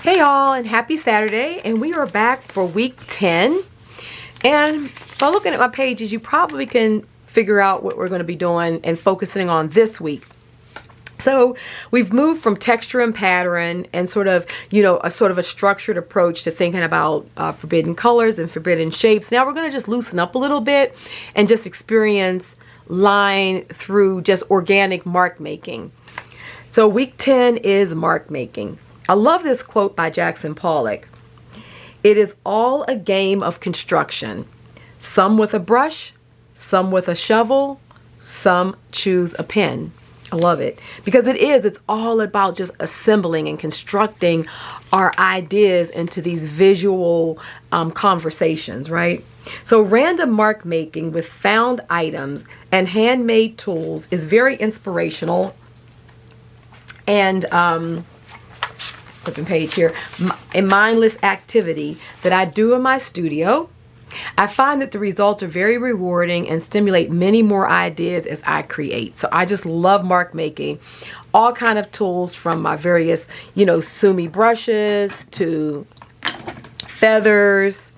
Hey y'all, and happy Saturday, and we are back for week 10. And by looking at my pages, you probably can figure out what we're going to be doing and focusing on this week. So we've moved from texture and pattern and sort of a structured approach to thinking about forbidden colors and forbidden shapes. Now we're going to just loosen up a little bit and just experience line through just organic mark making. So week 10 is mark making. I love this quote by Jackson Pollock. It is all a game of construction. Some with a brush, some with a shovel, some choose a pen. I love it because it's all about just assembling and constructing our ideas into these visual conversations, right? So random mark making with found items and handmade tools is very inspirational and flipping page here, a mindless activity that I do in my studio. I find that the results are very rewarding and stimulate many more ideas as I create. So I just love mark making. All kind of tools from my various, sumi brushes to feathers.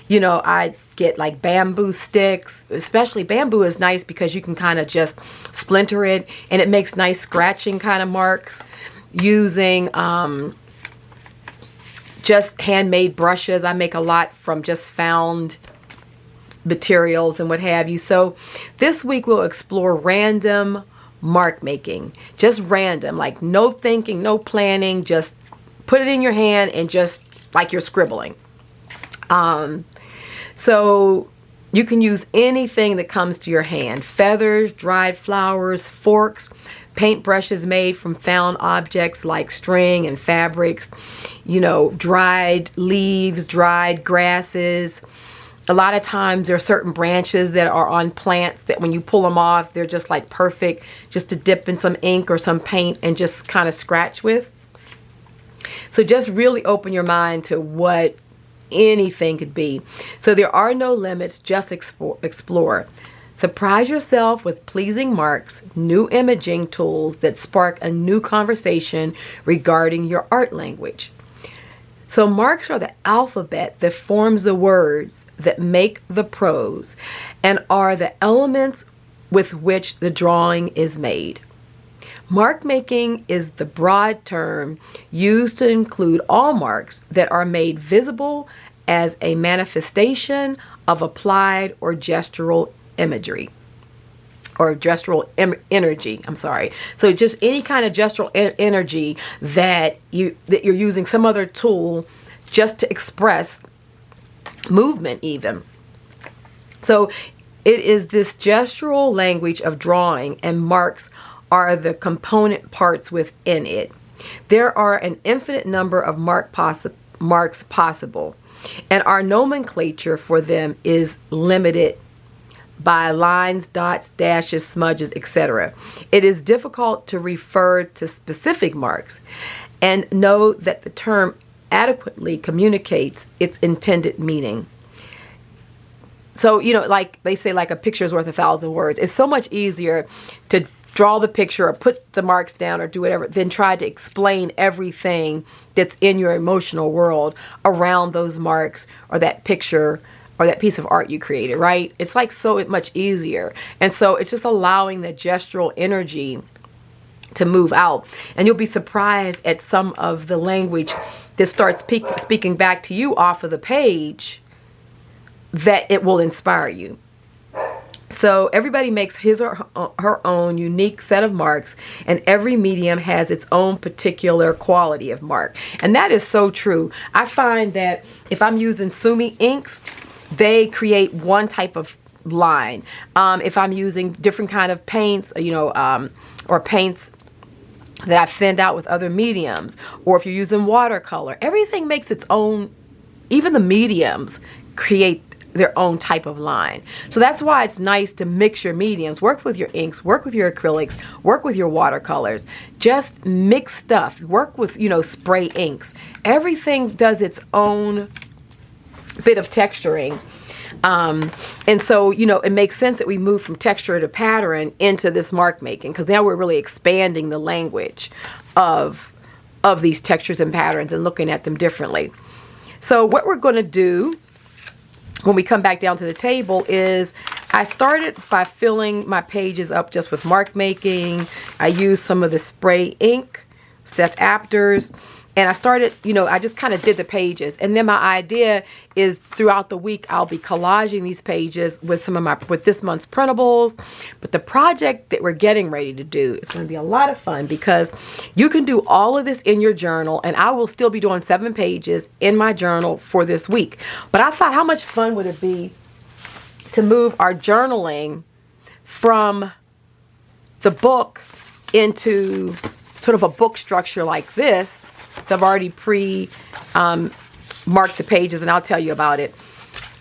I get like bamboo sticks. Especially bamboo is nice because you can kind of just splinter it and it makes nice scratching kind of marks. Using just handmade brushes. I make a lot from just found materials and what have you. So this week we'll explore random mark making. Just random, like no thinking, no planning, just put it in your hand and just like you're scribbling. So you can use anything that comes to your hand. Feathers, dried flowers, forks, paint brushes made from found objects like string and fabrics, dried leaves, dried grasses. A lot of times there are certain branches that are on plants that when you pull them off, they're just like perfect just to dip in some ink or some paint and just kind of scratch with. So just really open your mind to what anything could be. So there are no limits, just explore. Surprise yourself with pleasing marks, new imaging tools that spark a new conversation regarding your art language. So marks are the alphabet that forms the words that make the prose and are the elements with which the drawing is made. Mark making is the broad term used to include all marks that are made visible as a manifestation of applied or gestural imagery or gestural energy. I'm sorry. So just any kind of gestural energy that you're using some other tool just to express movement even. So it is this gestural language of drawing, and marks are the component parts within it. There are an infinite number of marks possible, and our nomenclature for them is limited by lines, dots, dashes, smudges, etc. It is difficult to refer to specific marks and know that the term adequately communicates its intended meaning. So, like they say, like a picture is worth 1,000 words. It's so much easier to draw the picture or put the marks down or do whatever than try to explain everything that's in your emotional world around those marks or that picture or that piece of art you created, right? It's like so much easier. And so it's just allowing the gestural energy to move out. And you'll be surprised at some of the language that starts speaking back to you off of the page that it will inspire you. So everybody makes his or her own unique set of marks, and every medium has its own particular quality of mark. And that is so true. I find that if I'm using sumi inks, they create one type of line. If I'm using different kind of paints, or paints that I've thinned out with other mediums, or if you're using watercolor, everything makes its own, even the mediums create their own type of line. So that's why it's nice to mix your mediums, work with your inks, work with your acrylics, work with your watercolors, just mix stuff, work with, spray inks. Everything does its own bit of texturing. And so, it makes sense that we move from texture to pattern into this mark making, because now we're really expanding the language of of these textures and patterns and looking at them differently. So what we're going to do when we come back down to the table is I started by filling my pages up just with mark making. I used some of the spray ink, Seth Apter's, and I started, you know, I just kind of did the pages. And then my idea is throughout the week I'll be collaging these pages with with this month's printables. But the project that we're getting ready to do is going to be a lot of fun because you can do all of this in your journal, and I will still be doing 7 pages in my journal for this week. But I thought, how much fun would it be to move our journaling from the book into sort of a book structure like this. So I've already marked the pages, and I'll tell you about it.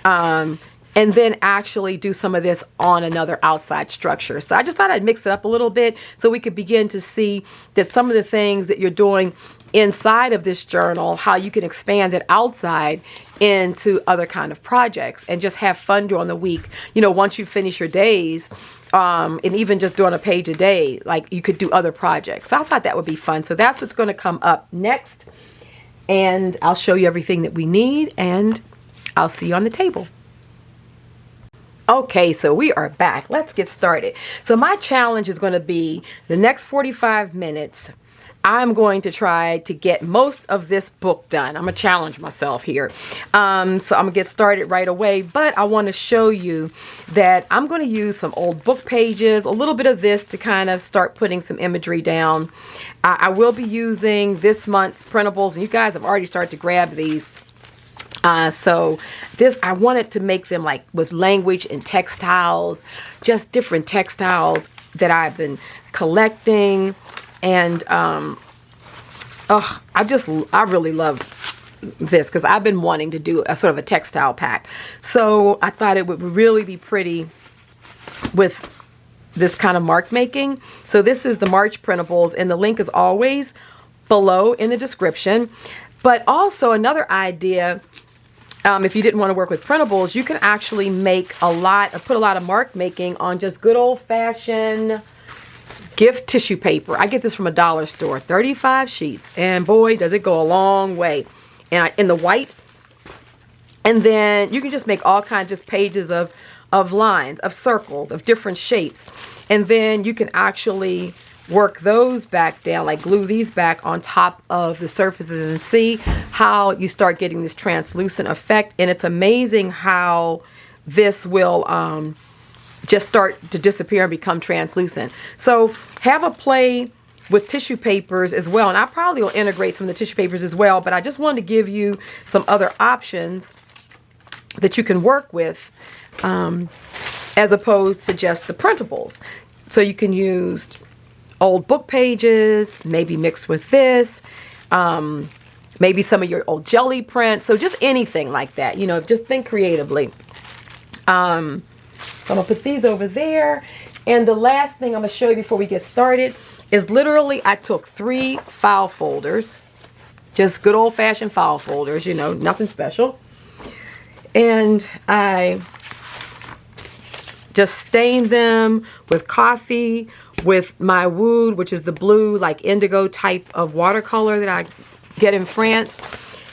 And then actually do some of this on another outside structure. So I just thought I'd mix it up a little bit so we could begin to see that some of the things that you're doing inside of this journal, how you can expand it outside into other kind of projects and just have fun during the week. You know, once you finish your days, and even just doing a page a day, like you could do other projects. So I thought that would be fun. So that's what's going to come up next. And I'll show you everything that we need, and I'll see you on the table. Okay, so we are back. Let's get started. So my challenge is going to be the next 45 minutes. I'm going to try to get most of this book done. I'm going to challenge myself here. So I'm going to get started right away, but I want to show you that I'm going to use some old book pages, a little bit of this to kind of start putting some imagery down. I will be using this month's printables, and you guys have already started to grab these. So this, I wanted to make them like with language and textiles, just different textiles that I've been collecting. And I really love this because I've been wanting to do a sort of a textile pack. So I thought it would really be pretty with this kind of mark making. So this is the March printables, and the link is always below in the description. But also another idea, if you didn't want to work with printables, you can actually make put a lot of mark making on just good old-fashioned gift tissue paper. I get this from a dollar store, 35 sheets, and boy, does it go a long way. And in the white, and then you can just make all kinds of just pages of lines, of circles, of different shapes, and then you can actually work those back down, like glue these back on top of the surfaces, and see how you start getting this translucent effect. And it's amazing how this will just start to disappear and become translucent. So have a play with tissue papers as well, and I probably will integrate some of the tissue papers as well, but I just wanted to give you some other options that you can work with as opposed to just the printables. So you can use old book pages, maybe mixed with this, maybe some of your old jelly prints, so just anything like that, you know, just think creatively. So I'm going to put these over there. And the last thing I'm going to show you before we get started is literally I took 3 file folders, just good old-fashioned file folders, you know, nothing special. And I just stained them with coffee, with my Wood, which is the blue, like indigo type of watercolor that I get in France.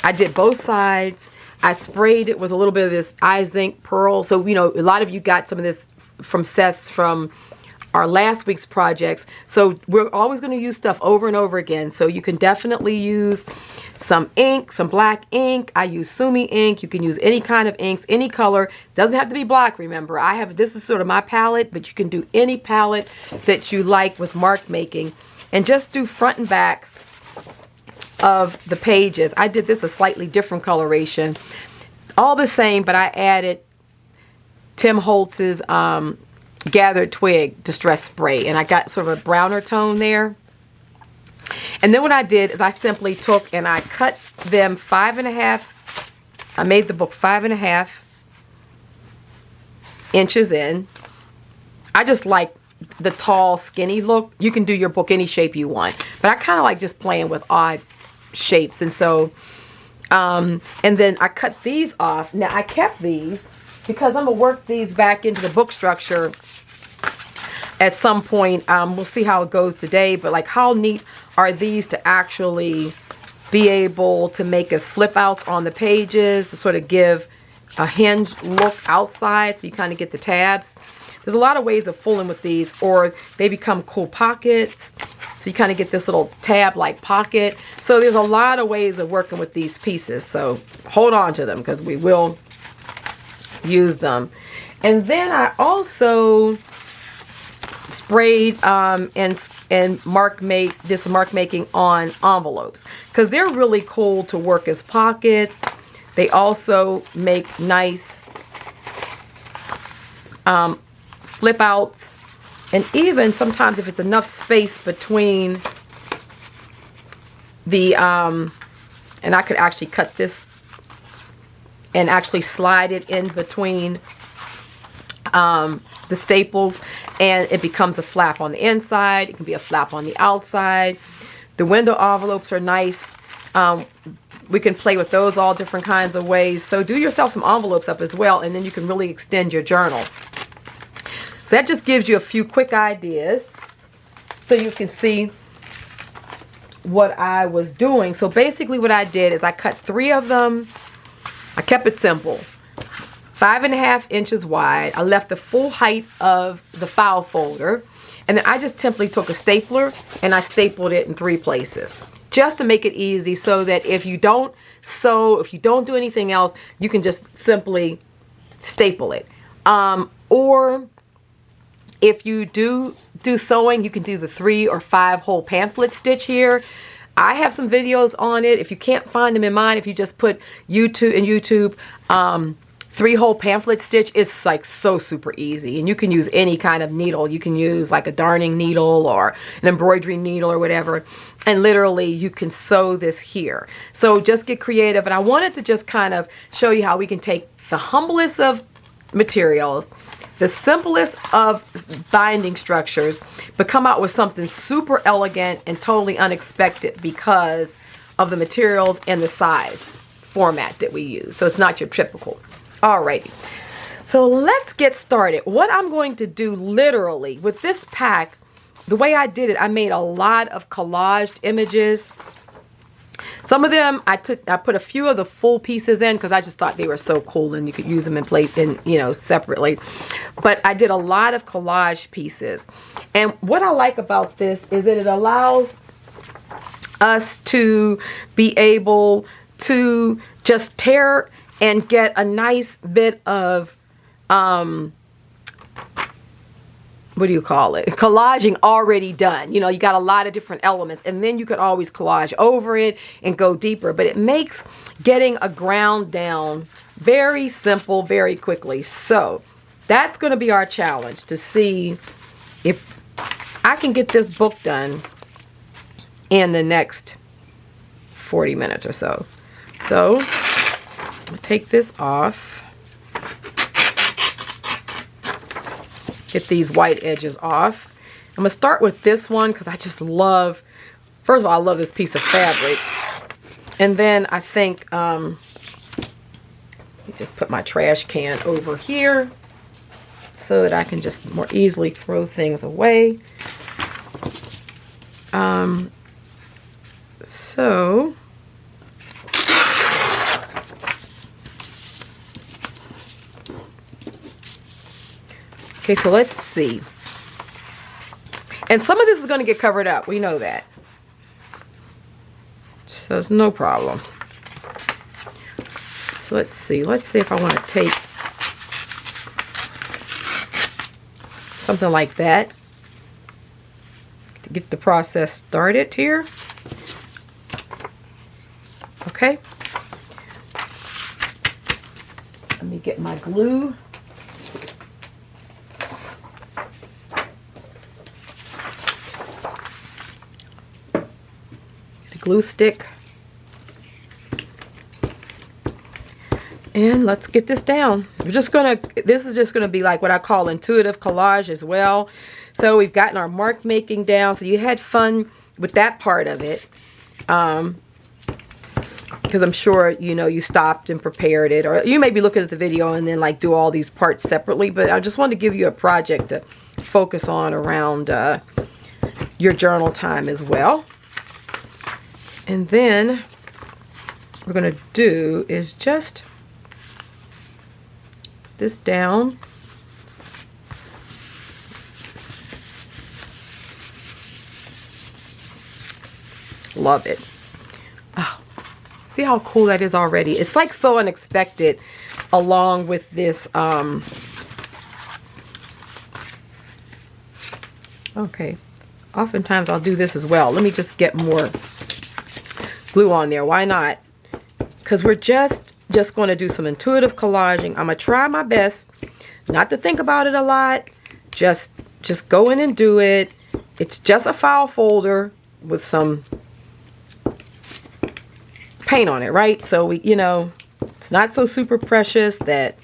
I did both sides. I sprayed it with a little bit of this eye zinc pearl. So, you know, a lot of you got some of this from Seth's from our last week's projects. So we're always going to use stuff over and over again. So you can definitely use some ink, some black ink. I use Sumi ink. You can use any kind of inks, any color. Doesn't have to be black, remember. This is sort of my palette, but you can do any palette that you like with mark making. And just do front and back of the pages. I did this a slightly different coloration. All the same, but I added Tim Holtz's Gathered Twig Distress Spray, and I got sort of a browner tone there. And then what I did is I simply took and I cut them 5.5. I made the book 5.5 inches in. I just like the tall, skinny look. You can do your book any shape you want, but I kind of like just playing with odd shapes. And so and then I cut these off. Now I kept these because I'm gonna work these back into the book structure at some point. We'll see how it goes today, but like how neat are these to actually be able to make us flip outs on the pages to sort of give a hinged look outside, so you kind of get the tabs. There's a lot of ways of fooling with these, or they become cool pockets, so you kind of get this little tab like pocket. So there's a lot of ways of working with these pieces, so hold on to them because we will use them. And then I also sprayed and did some mark making on envelopes because they're really cool to work as pockets. They also make nice flip outs, and even sometimes if it's enough space between the and I could actually cut this and actually slide it in between the staples, and it becomes a flap on the inside. It can be a flap on the outside. The window envelopes are nice. We can play with those all different kinds of ways. So do yourself some envelopes up as well, and then you can really extend your journal. So that just gives you a few quick ideas so you can see what I was doing. So basically what I did is I cut 3 of them. I kept it simple. 5.5 inches wide. I left the full height of the file folder, and then I just simply took a stapler and I stapled it in 3 places just to make it easy, so that if you don't sew, if you don't do anything else, you can just simply staple it. Or if you do sewing, you can do the 3 or 5 hole pamphlet stitch here. I have some videos on it. If you can't find them in mine, if you just put YouTube 3 hole pamphlet stitch, it's like so super easy, and you can use any kind of needle. You can use like a darning needle or an embroidery needle or whatever, and literally you can sew this here. So just get creative. And I wanted to just kind of show you how we can take the humblest of materials, the simplest of binding structures, but come out with something super elegant and totally unexpected because of the materials and the size format that we use. So it's not your typical. Alrighty, so let's get started. What I'm going to do literally with this pack, the way I did it, I made a lot of collaged images. Some of them I put a few of the full pieces in because I just thought they were so cool and you could use them in separately. But I did a lot of collage pieces. And what I like about this is that it allows us to be able to just tear and get a nice bit of, what do you call it? Collaging already done. You know, you got a lot of different elements, and then you could always collage over it and go deeper. But it makes getting a ground down very simple, very quickly. So that's going to be our challenge, to see if I can get this book done in the next 40 minutes or so. So I'm going to take this off. Get these white edges off. I'm going to start with this one because I just love, first of all, I love this piece of fabric. And then I think, let me just put my trash can over here so that I can just more easily throw things away. Okay, so let's see. And some of this is going to get covered up. We know that. So it's no problem. So let's see. Let's see if I want to take something like that to get the process started here. Okay. Let me get my glue. Glue stick, and let's get this down. This is just gonna be like what I call intuitive collage as well. So we've gotten our mark making down, so you had fun with that part of it, because I'm sure you stopped and prepared it, or you may be looking at the video and then like do all these parts separately. But I just wanted to give you a project to focus on around your journal time as well. And then what we're going to do is just this down. Love it. Oh, see how cool that is already? It's like so unexpected along with this. Okay. Oftentimes I'll do this as well. Let me just get more glue on there. Why not? Because we're just going to do some intuitive collaging. I'm going to try my best not to think about it a lot. Just go in and do it. It's just a file folder with some paint on it, right? So we, you know, it's not so super precious that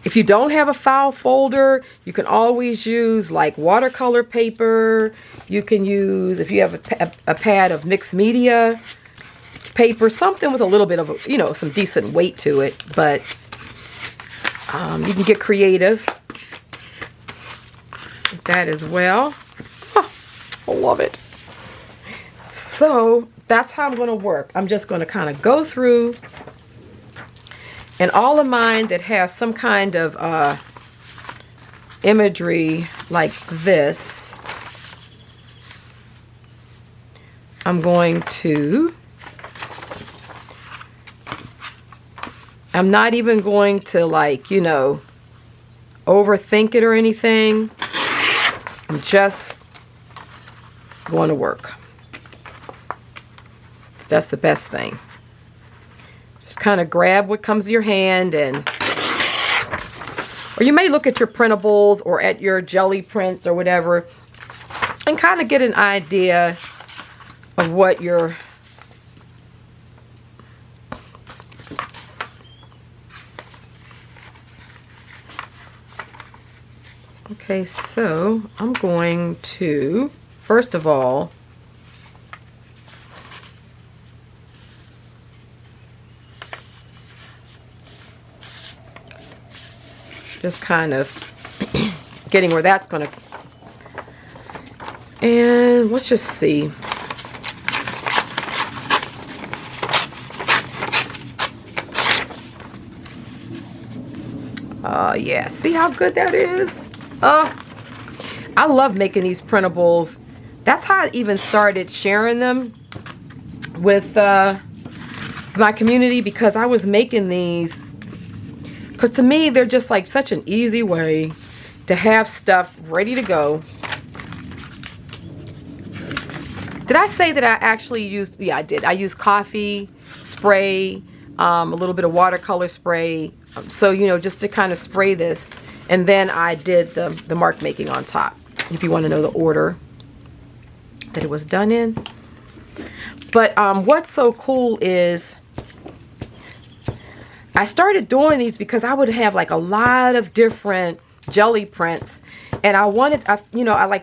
if you don't have a file folder, you can always use like watercolor paper. You can use, if you have a pad of mixed media paper, something with a little bit of, you know, some decent weight to it. But you can get creative with that as well. Oh, I love it. So that's how I'm going to work. I'm just going to kind of go through, and all of mine that have some kind of imagery like this, I'm not even going to, like, you know, overthink it or anything. I'm just going to work. That's the best thing. Just kind of grab what comes to your hand, and or you may look at your printables or at your jelly prints or whatever and kind of get an idea of what you're okay. So I'm going to, first of all, just kind of getting where that's going to, and let's just see. Yeah, see how good that is? I love making these printables. That's how I even started sharing them with my community, because I was making these because to me they're just like such an easy way to have stuff ready to go. Did I say that I actually used, yeah, I did. I used coffee spray, a little bit of watercolor spray, so, you know, just to kind of spray this, and then I did the mark making on top, if you want to know the order that it was done in. But what's so cool is I started doing these because I would have like a lot of different jelly prints, and I wanted,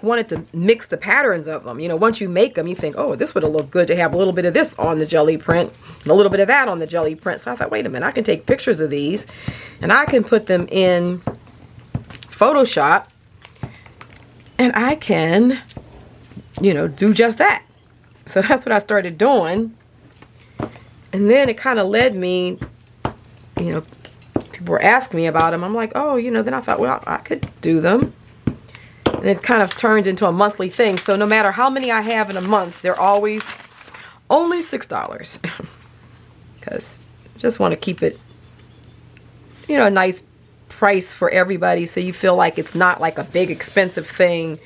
wanted to mix the patterns of them. You know, once you make them, you think, oh, this would have looked good to have a little bit of this on the jelly print and a little bit of that on the jelly print. So I thought, wait a minute, I can take pictures of these and I can put them in Photoshop, and I can, you know, do just that. So that's what I started doing. And then it kind of led me, you know, people were asking me about them. I'm like, oh, you know, then I thought, well, I could do them. And it kind of turned into a monthly thing. So no matter how many I have in a month, they're always only $6. Because I just want to keep it, you know, a nice price for everybody, so you feel like it's not like a big expensive thing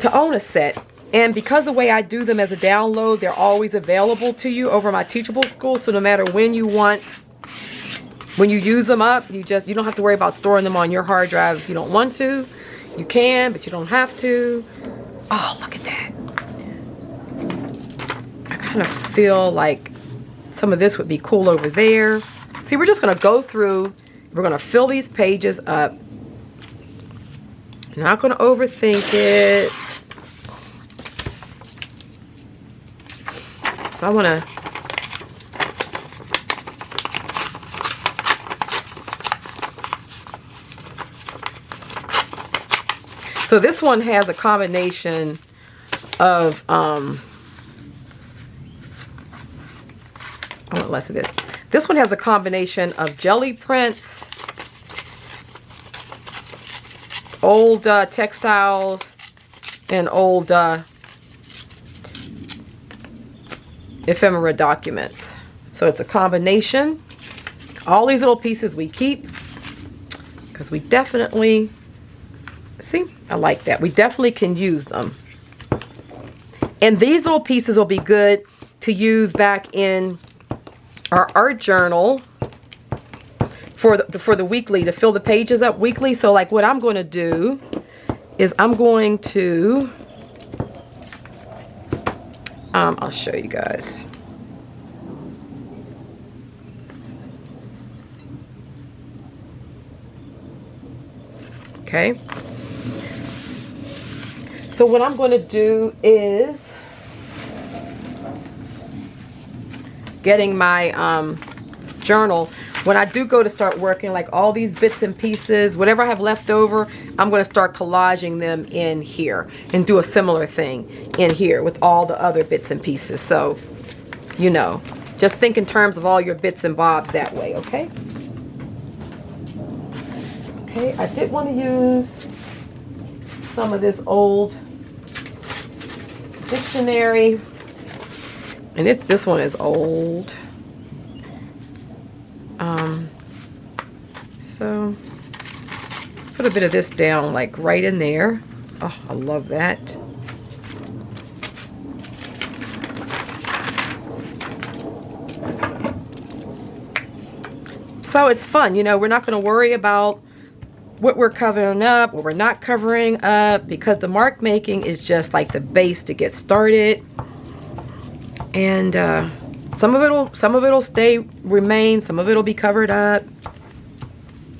to own a set. And because the way I do them as a download, they're always available to you over my Teachable School. So no matter when you use them up, you don't have to worry about storing them on your hard drive if you don't want to. You can, but you don't have to. Oh, look at that. I kind of feel like some of this would be cool over there. See, we're just going to go through. We're going to fill these pages up. Not going to overthink it. So I want to So this one has a combination of I want less of this. This one has a combination of jelly prints, old textiles, and old ephemera documents. So it's a combination. All these little pieces we keep because we definitely, see, I like that. We definitely can use them. And these little pieces will be good to use back in our art journal for the weekly, to fill the pages up weekly. So like what I'm going to do is I'm going to, I'll show you guys. Okay. So what I'm going to do is getting my journal. When I do go to start working, like all these bits and pieces, whatever I have left over, I'm going to start collaging them in here and do a similar thing in here with all the other bits and pieces. So, you know, just think in terms of all your bits and bobs that way, okay? Okay, I did want to use some of this old dictionary, and this one is old. So let's put a bit of this down, like right in there. Oh, I love that. So it's fun, you know, we're not going to worry about what we're covering up, what we're not covering up, because the mark making is just like the base to get started. And some of it'll remain, some of it'll be covered up.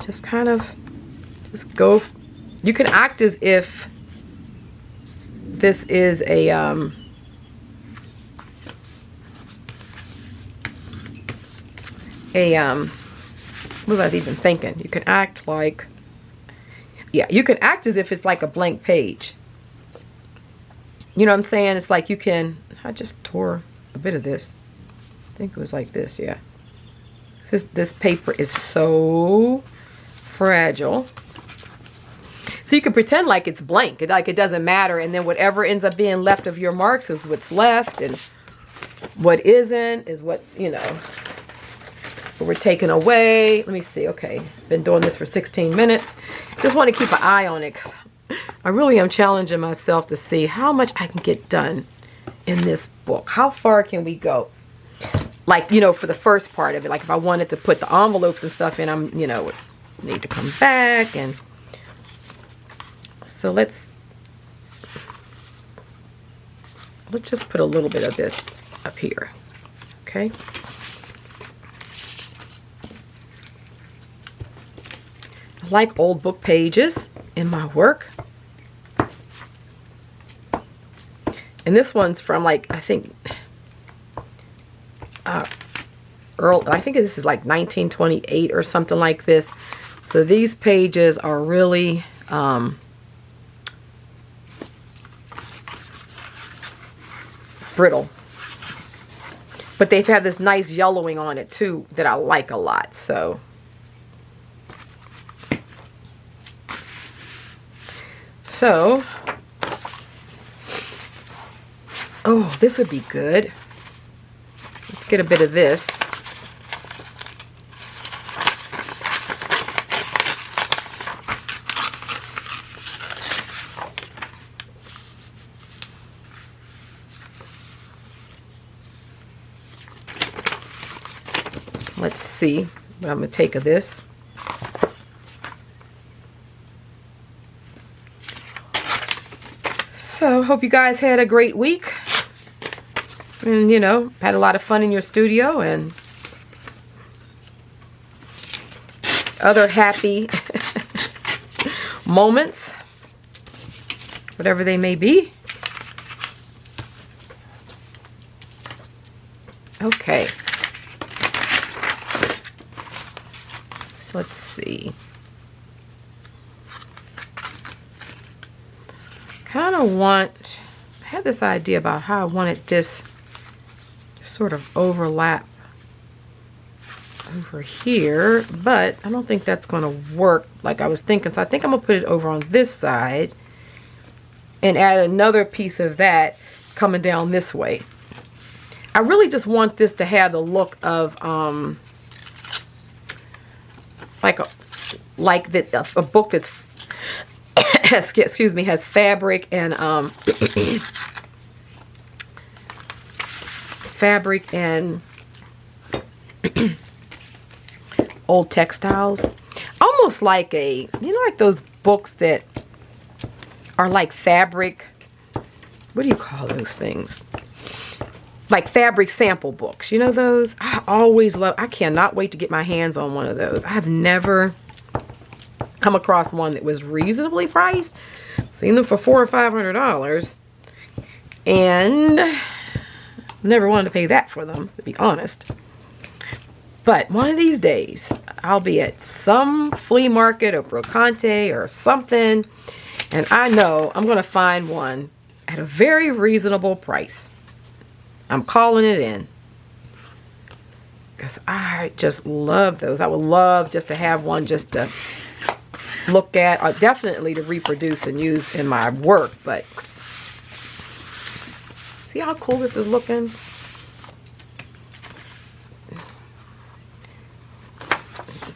Just kind of just go. You can act as if this is a what was I even thinking? You can act like, yeah, you can act as if it's like a blank page. You know what I'm saying? It's like you can, I just tore a bit of this. I think it was like this, yeah. This paper is so fragile. So you can pretend like it's blank, like it doesn't matter, and then whatever ends up being left of your marks is what's left, and what isn't is what's, you know, what we're taking away. Let me see. Okay, been doing this for 16 minutes. Just want to keep an eye on it because I really am challenging myself to see how much I can get done in this book. How far can we go? Like, you know, for the first part of it, like if I wanted to put the envelopes and stuff in, I'm, you know, need to come back. And so let's just put a little bit of this up here. Okay. I like old book pages in my work. And this one's from, like, I think I think this is like 1928 or something like this. So these pages are really brittle, but they've had this nice yellowing on it too that I like a lot. So oh, this would be good. Let's get a bit of this. Let's see what I'm going to take of this. So, hope you guys had a great week. And, you know, had a lot of fun in your studio and other happy moments, whatever they may be. Okay. So let's see. Kind of want, I had this idea about how I wanted this to sort of overlap over here, but I don't think that's going to work like I was thinking. So I think I'm going to put it over on this side and add another piece of that coming down this way. I really just want this to have the look of like a book that's excuse me, has fabric and fabric and old textiles, almost like a, you know, like those books that are like fabric, what do you call those things, like fabric sample books, you know, those. I always love, I cannot wait to get my hands on one of those. I have never come across one that was reasonably priced. Seen them for $400 or $500 and never wanted to pay that for them, to be honest. But one of these days, I'll be at some flea market or brocante or something, and I know I'm going to find one at a very reasonable price. I'm calling it in. Because I just love those. I would love just to have one just to look at, or definitely to reproduce and use in my work. But see how cool this is looking?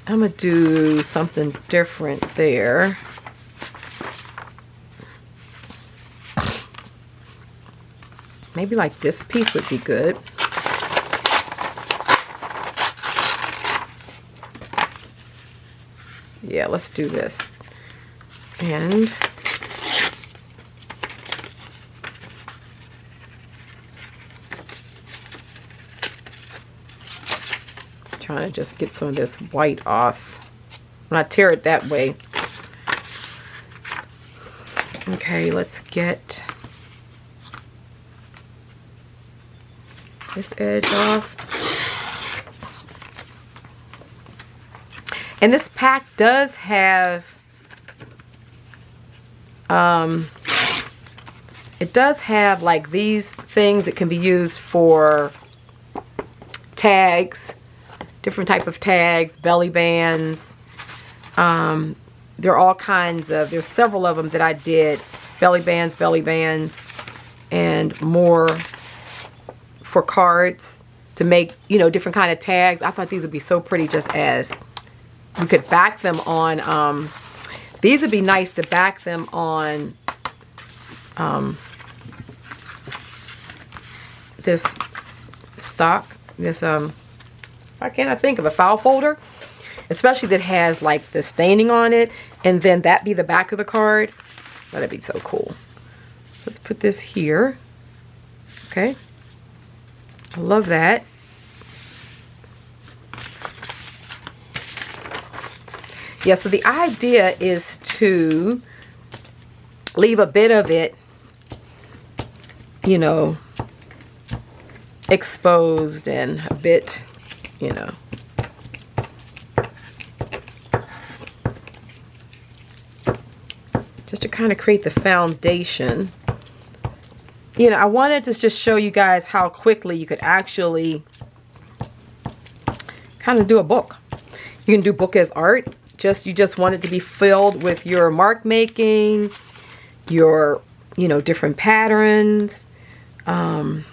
I'm going to do something different there. Maybe like this piece would be good. Yeah, let's do this. And trying to just get some of this white off. When I tear it that way. Okay, let's get this edge off. And this pack does have it does have like these things that can be used for tags, different type of tags, belly bands. There are all kinds of, there's several of them that I did, belly bands, and more for cards to make, you know, different kind of tags. I thought these would be so pretty just as you could back them on. These would be nice to back them on this stock, this why can't I think of a file folder, especially that has like the staining on it, and then that be the back of the card. That'd be so cool. So let's put this here. Okay, I love that. Yeah, so the idea is to leave a bit of it, you know, exposed, and a bit, you know, just to kind of create the foundation. You know, I wanted to just show you guys how quickly you could actually kind of do a book. You can do book as art. You just want it to be filled with your mark making, your, you know, different patterns, and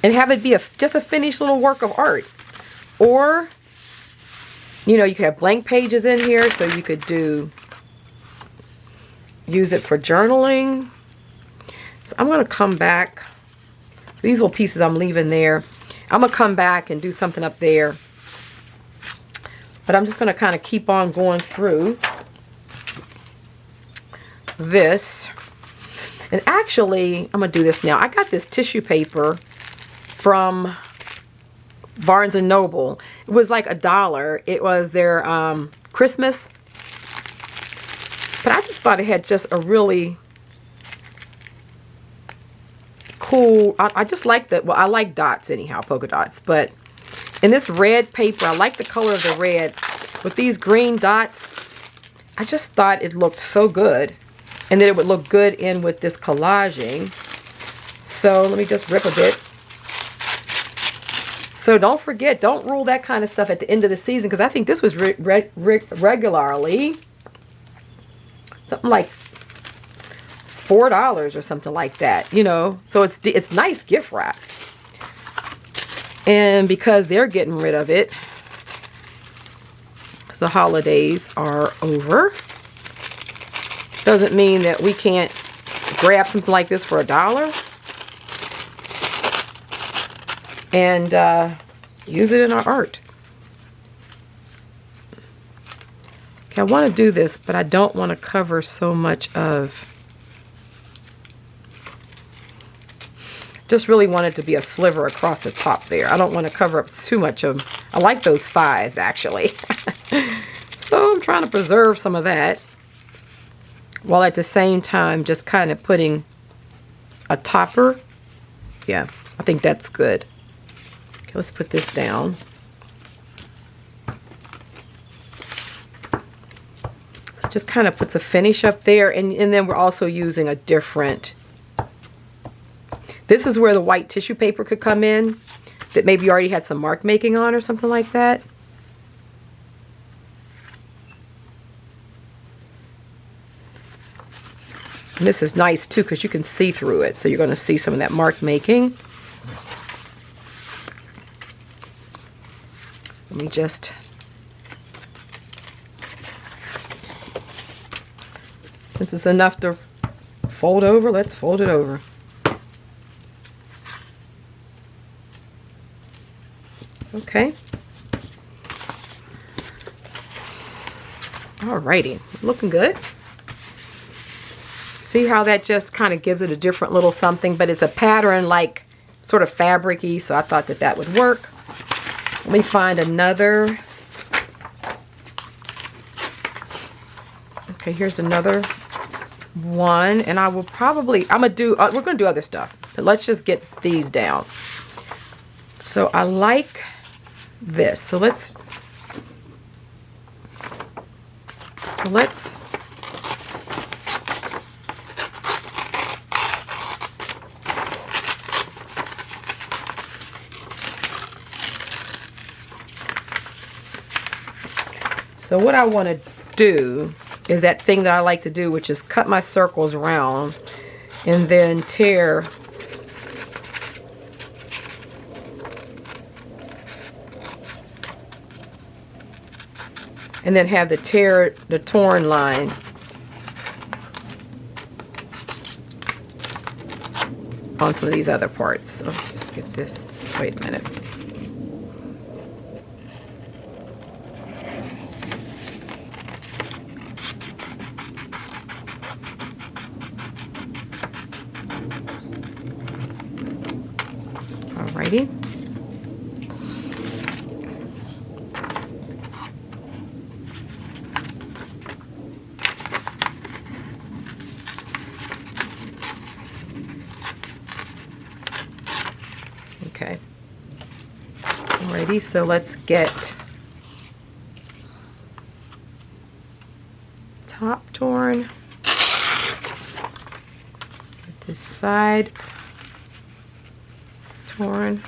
have it be just a finished little work of art. Or, you know, you could have blank pages in here, so you could use it for journaling. So I'm going to come back. So these little pieces I'm leaving there. I'm going to come back and do something up there. But I'm just going to kind of keep on going through this. And actually, I'm going to do this now. I got this tissue paper from Barnes & Noble. It was like $1. It was their Christmas. But I just thought it had just a really cool, I just like that. Well, I like dots anyhow, polka dots. But in this red paper, I like the color of the red. With these green dots, I just thought it looked so good. And that it would look good in with this collaging. So let me just rip a bit. So don't forget, don't rule that kind of stuff at the end of the season, because I think this was regularly something like $4 or something like that, you know. So it's nice gift wrap. And because they're getting rid of it, the holidays are over, doesn't mean that we can't grab something like this for $1 and use it in our art. Okay, I want to do this, but I don't want to cover so much of. Just really want it to be a sliver across the top there. I don't want to cover up too much of. I like those 5s actually. So I'm trying to preserve some of that, while at the same time just kind of putting a topper. Yeah, I think that's good. Okay, let's put this down. So just kind of puts a finish up there, and then we're also using a different. This is where the white tissue paper could come in, that maybe you already had some mark making on or something like that. And this is nice too, because you can see through it, so you're going to see some of that mark making. Let me just. This is enough to fold over. Let's fold it over. Okay. Alrighty, looking good. See how that just kind of gives it a different little something, but it's a pattern like sort of fabric-y, so I thought that that would work. Let me find another. Okay, here's another one, and I will probably, we're gonna do other stuff, but let's just get these down. So I like this. So let's so what I want to do is that thing that I like to do, which is cut my circles around and then tear and then have the torn line on some of these other parts. So let's just get this. Wait a minute. Alrighty. Okay. Alrighty, so let's get top torn. Get this side torn.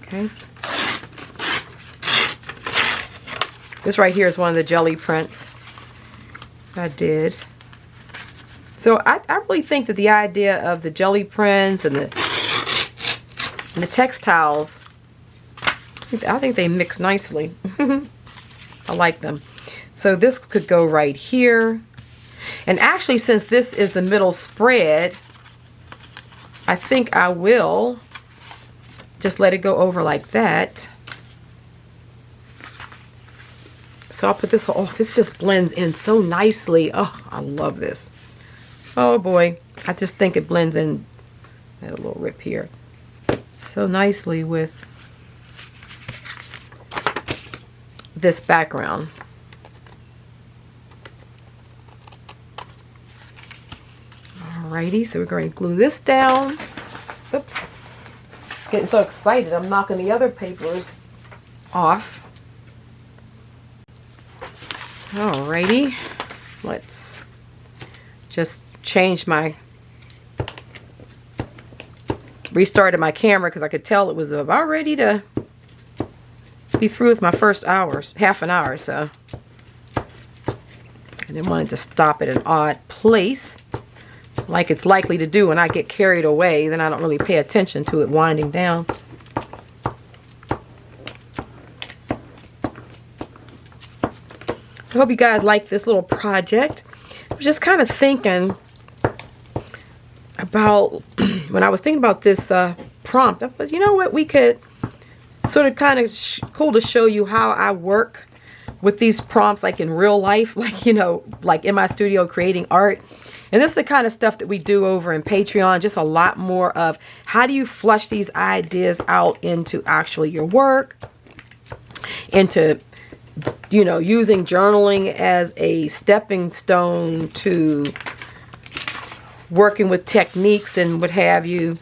Okay. This right here is one of the jelly prints I did. So I really think that the idea of the jelly prints and the textiles, I think they mix nicely. I like them. So this could go right here. And actually, since this is the middle spread, I think I will just let it go over like that. So I'll put this, oh, this just blends in so nicely. Oh, I love this. Oh boy, I just think it blends in, a little rip here, so nicely with this background. Alrighty, so we're going to glue this down. Oops, getting so excited, I'm knocking the other papers off. Alrighty, let's just change my, restarted my camera because I could tell it was about ready to be through with my first half an hour, so I didn't want it to stop at an odd place like it's likely to do when I get carried away. Then I don't really pay attention to it winding down. So I hope you guys like this little project. I was just kind of thinking about, when I was thinking about this prompt, I thought, you know what, we could sort of kind of cool to show you how I work with these prompts, like in real life, like, you know, like in my studio creating art. And this is the kind of stuff that we do over in Patreon, just a lot more of how do you flush these ideas out into actually your work, into, you know, using journaling as a stepping stone to working with techniques and what have you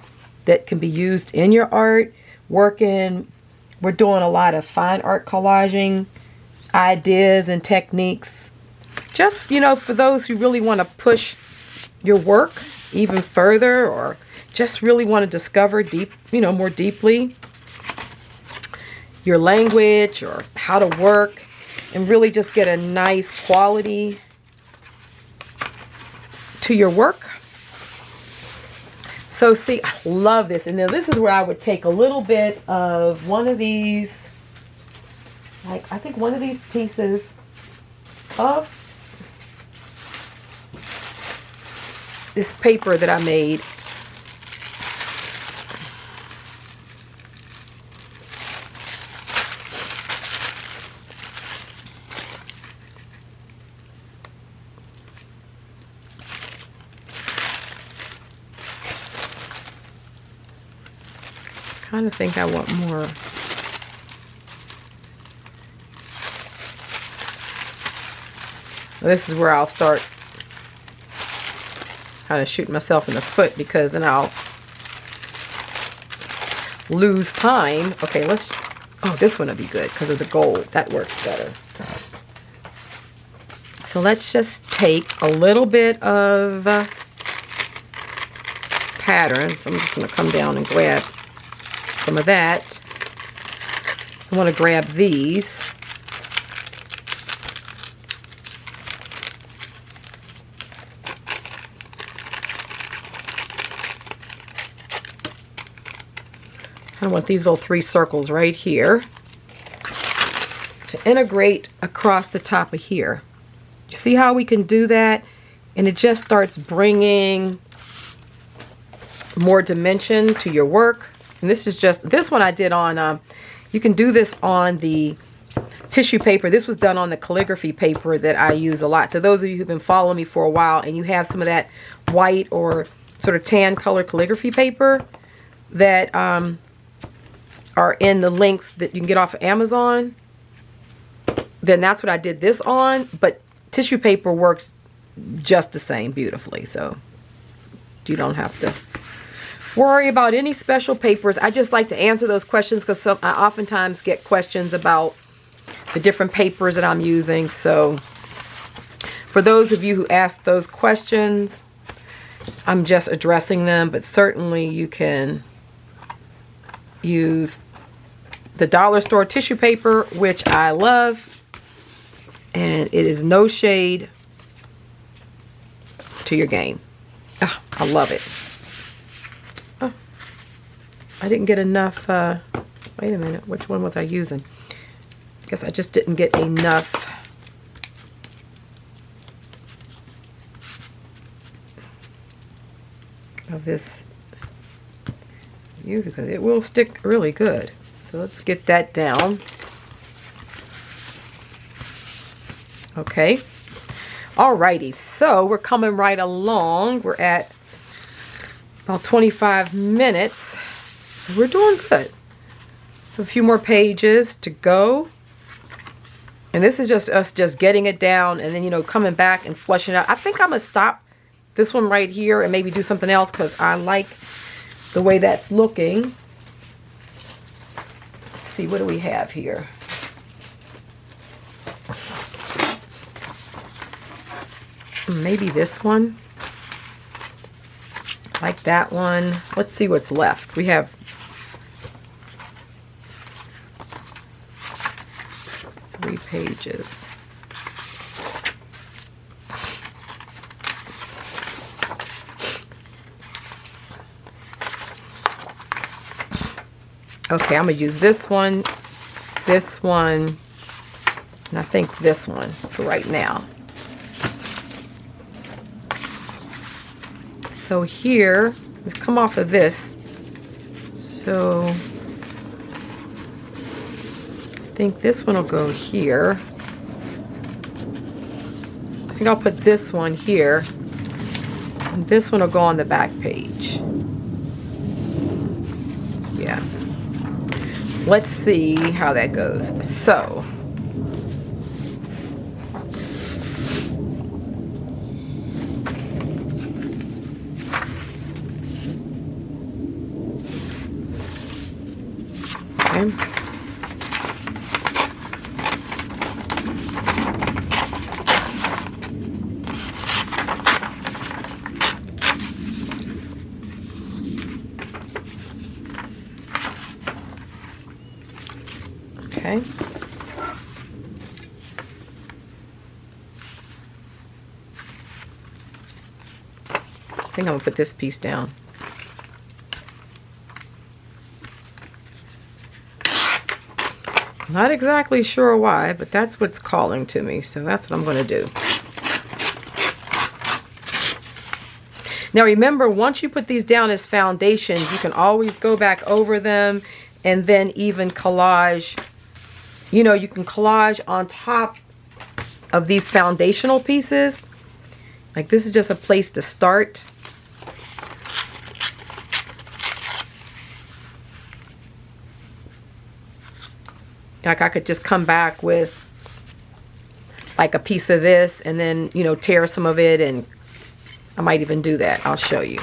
that can be used in your art. We're doing a lot of fine art collaging ideas and techniques, just, you know, for those who really want to push your work even further, or just really want to discover more deeply your language or how to work, and really just get a nice quality to your work. So see, I love this. And now this is where I would take a little bit of one of these, like I think one of these pieces of this paper that I made. I kind of think I want more. This is where I'll start kind of shooting myself in the foot, because then I'll lose time. Okay, this one will be good because of the gold. That works better. So let's just take a little bit of pattern. So I'm just going to come down and grab some of that. So I want to grab these. I want these little 3 circles right here to integrate across the top of here. You see how we can do that? And it just starts bringing more dimension to your work. And this is just, this one I did on, you can do this on the tissue paper. This was done on the calligraphy paper that I use a lot. So those of you who've been following me for a while and you have some of that white or sort of tan color calligraphy paper that are in the links that you can get off of Amazon, then that's what I did this on. But tissue paper works just the same beautifully, so you don't have to worry about any special papers. I just like to answer those questions because I oftentimes get questions about the different papers that I'm using. So for those of you who ask those questions, I'm just addressing them. But certainly you can use the dollar store tissue paper, which I love, and it is no shade to your game. Oh, I love it. Oh, I didn't get enough. Wait a minute, which one was I using? I guess I just didn't get enough of this because it will stick really good. So let's get that down. Okay. Alrighty, so we're coming right along. We're at about 25 minutes. So we're doing good. A few more pages to go. And this is just us just getting it down and then, you know, coming back and flushing it out. I think I'm going to stop this one right here and maybe do something else because I like the way that's looking. Let's see, what do we have here? Maybe this one. Like that one. Let's see what's left. We have 3 pages. Okay, I'm going to use this one, and I think this one for right now. So here, we've come off of this, so I think this one will go here. I think I'll put this one here, and this one will go on the back page. Yeah. Let's see how that goes. So, okay. Okay. I think I'm gonna put this piece down. Not exactly sure why, but that's what's calling to me, so that's what I'm gonna do. Now remember, once you put these down as foundations, you can always go back over them and then even collage. You know, you can collage on top of these foundational pieces. Like this is just a place to start. Like I could just come back with like a piece of this and then, you know, tear some of it, and I might even do that. I'll show you.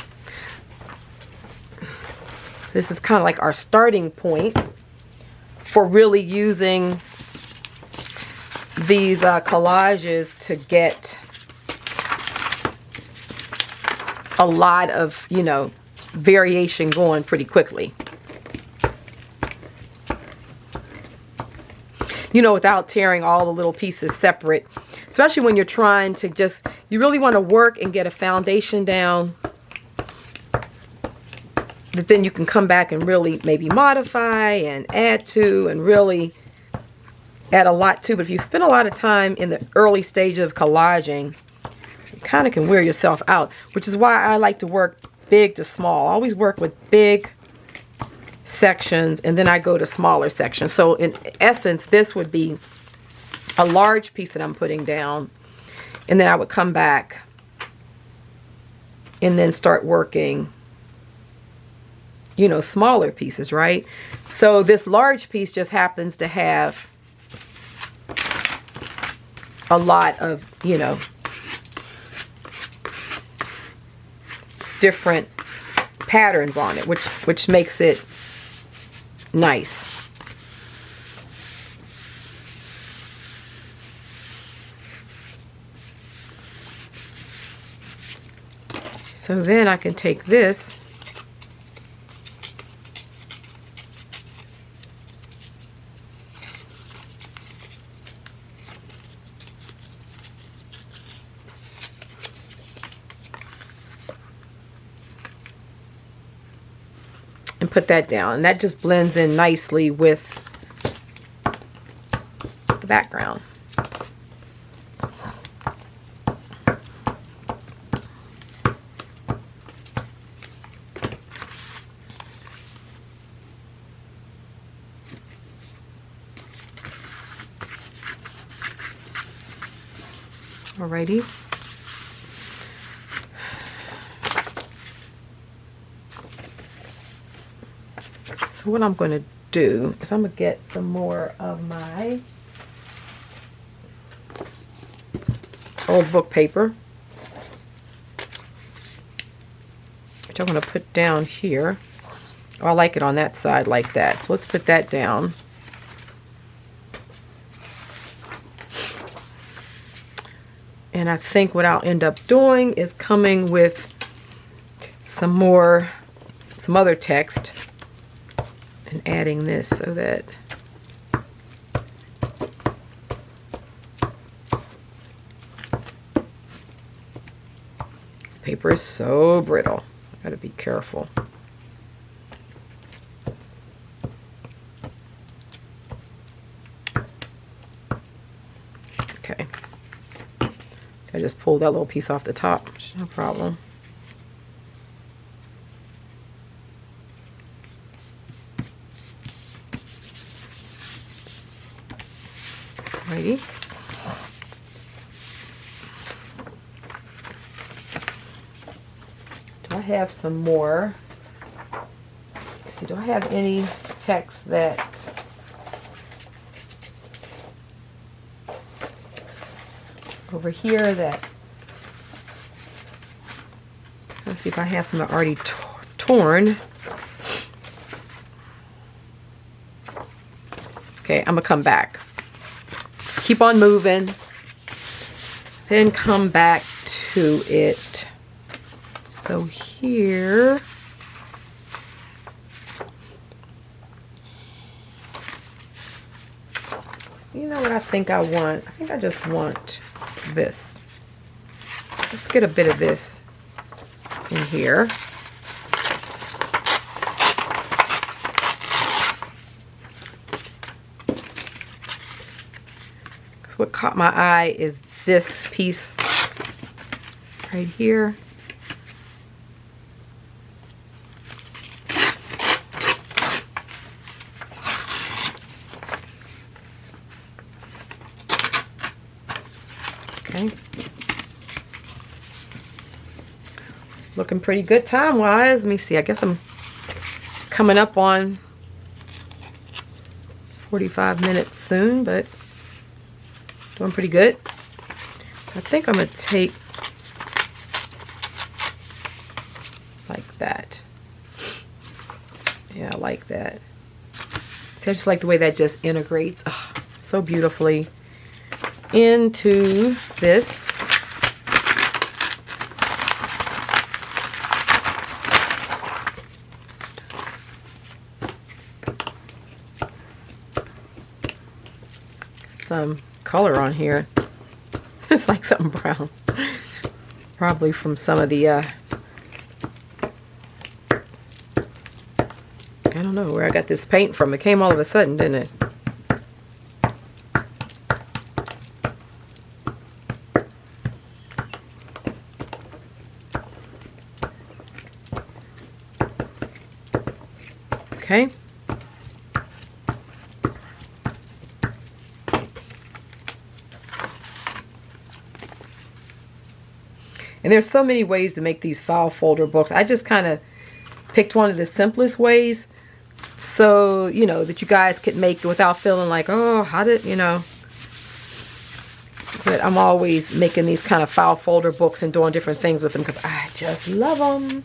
So this is kind of like our starting point for really using these collages to get a lot of, you know, variation going pretty quickly. You know, without tearing all the little pieces separate, especially when you're trying to just, you really want to work and get a foundation down that then you can come back and really maybe modify and add to and really add a lot to. But if you spend a lot of time in the early stages of collaging, you kind of can wear yourself out, which is why I like to work big to small. I always work with big sections and then I go to smaller sections. So in essence, this would be a large piece that I'm putting down, and then I would come back and then start working, you know, smaller pieces, right? So this large piece just happens to have a lot of, you know, different patterns on it, which makes it nice. So then I can take this and put that down, and that just blends in nicely with the background. Alrighty. So what I'm going to do is I'm going to get some more of my old book paper, which I'm going to put down here. Oh, I like it on that side like that. So let's put that down. And I think what I'll end up doing is coming with some other text and adding this so that this paper is so brittle. I gotta be careful. Okay. I just pulled that little piece off the top, no problem. Alrighty. Do I have some more? Let's see, do I have any text that over here that, let's see if I have some already torn. Okay, I'm gonna come back. Just keep on moving, then come back to it. So here, you know what I think I want? I think I just want this. Let's get a bit of this in here. Because what caught my eye is this piece right here. Okay. Looking pretty good time-wise. Let me see. I guess I'm coming up on 45 minutes soon, but doing pretty good. So I think I'm going to take like that. Yeah, I like that. See, I just like the way that just integrates so beautifully into this. Some color on here. It's like something brown. Probably from some of the I don't know where I got this paint from. It came all of a sudden, didn't it? Okay. And there's so many ways to make these file folder books. I just kind of picked one of the simplest ways so, you know, that you guys could make it without feeling like, oh, how did, you know. But I'm always making these kind of file folder books and doing different things with them because I just love them.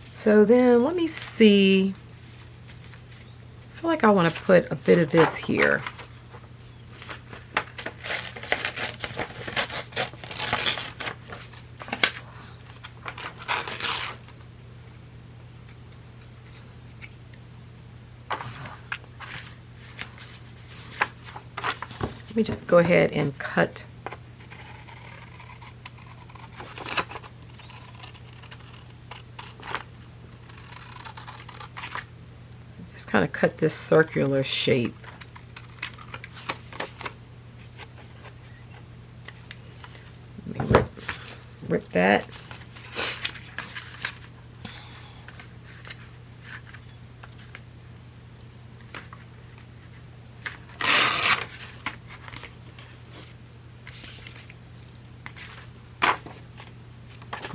So then let me see. I feel like I want to put a bit of this here. Let me just go ahead and cut. Just kind of cut this circular shape. Let me rip that.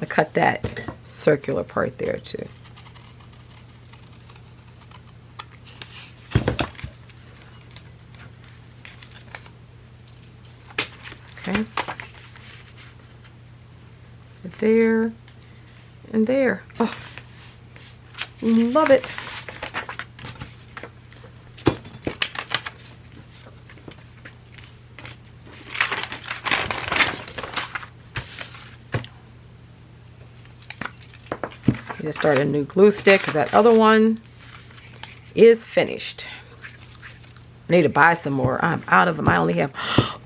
Cut that circular part there too. Okay. There and there. Oh, love it. Just start a new glue stick because that other one is finished. I need to buy some more. I'm out of them. I only have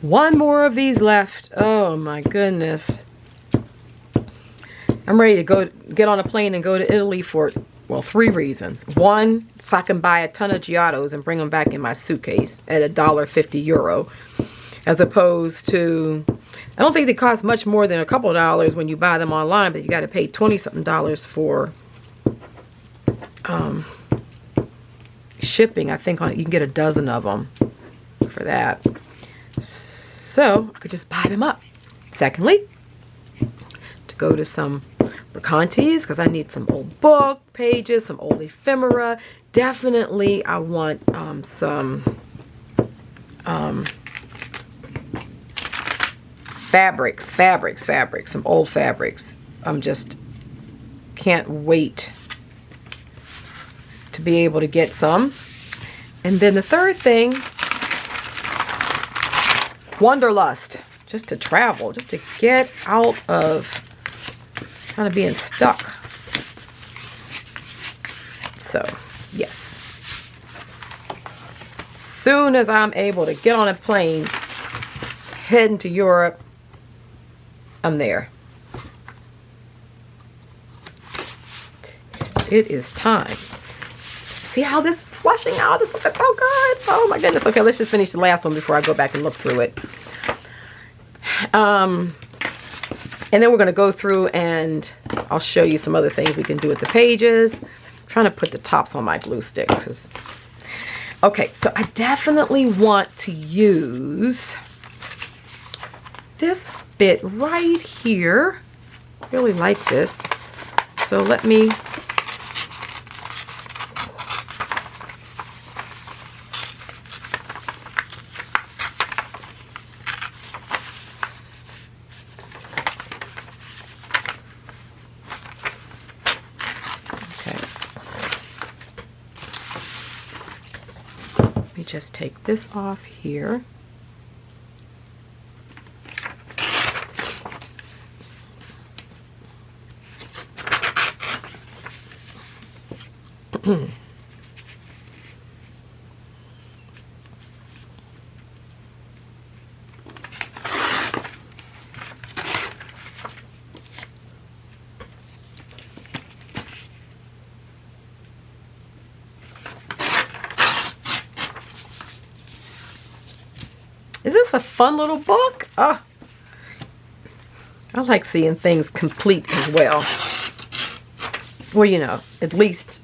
one more of these left. Oh my goodness. I'm ready to go get on a plane and go to Italy for, well, 3 reasons. One, so I can buy a ton of Giottos and bring them back in my suitcase at €1.50, as opposed to, I don't think they cost much more than a couple of dollars when you buy them online, but you got to pay 20-something for shipping. I think you can get a dozen of them for that. So I could just buy them up. Secondly, to go to some Mercantis because I need some old book pages, some old ephemera. Definitely I want some fabrics, some old fabrics. I'm just can't wait to be able to get some. And then the third thing, wanderlust, just to travel, just to get out of kind of being stuck. So yes, as soon as I'm able to get on a plane heading to Europe, I'm there. It is time. See how this is flushing out? It's looking so good. Oh my goodness. Okay, let's just finish the last one before I go back and look through it. And then we're going to go through and I'll show you some other things we can do with the pages. I'm trying to put the tops on my glue sticks. Okay, so I definitely want to use this bit right here. I really like this. So let me just take this off here. Is this a fun little book? Oh, I like seeing things complete as well. Well, you know, at least,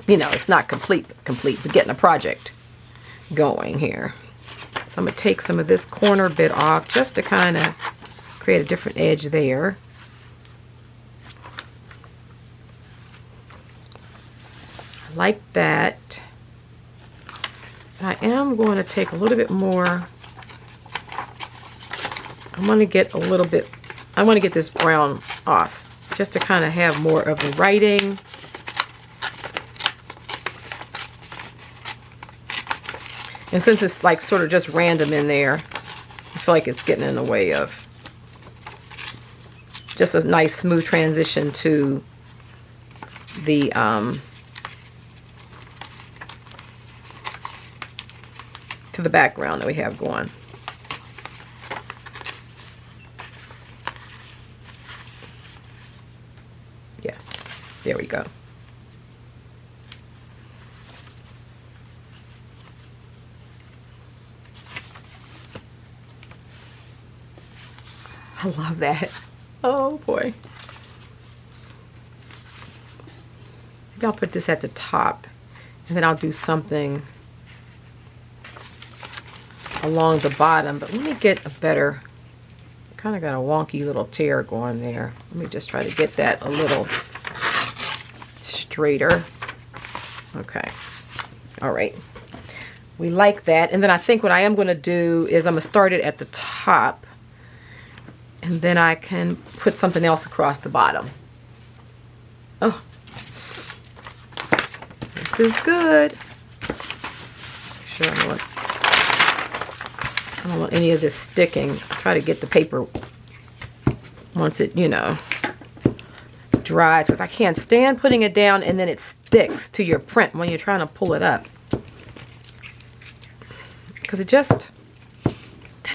you know, it's not complete, but getting a project going here. So I'm going to take some of this corner bit off just to kind of create a different edge there. I like that. I am going to take a little bit more. I'm going to get a little bit, I want to get this brown off just to kind of have more of the writing. And since it's like sort of just random in there, I feel like it's getting in the way of just a nice smooth transition to the background that we have going. Yeah, there we go. I love that. Oh boy. Maybe I'll put this at the top and then I'll do something along the bottom, but let me get a better, kind of got a wonky little tear going there. Let me just try to get that a little straighter. Okay. All right. We like that. And then I think what I am going to do is I'm going to start it at the top and then I can put something else across the bottom. Oh, this is good. Sure, I don't want any of this sticking. Try to get the paper once it, you know, dries, because I can't stand putting it down and then it sticks to your print when you're trying to pull it up. Because that's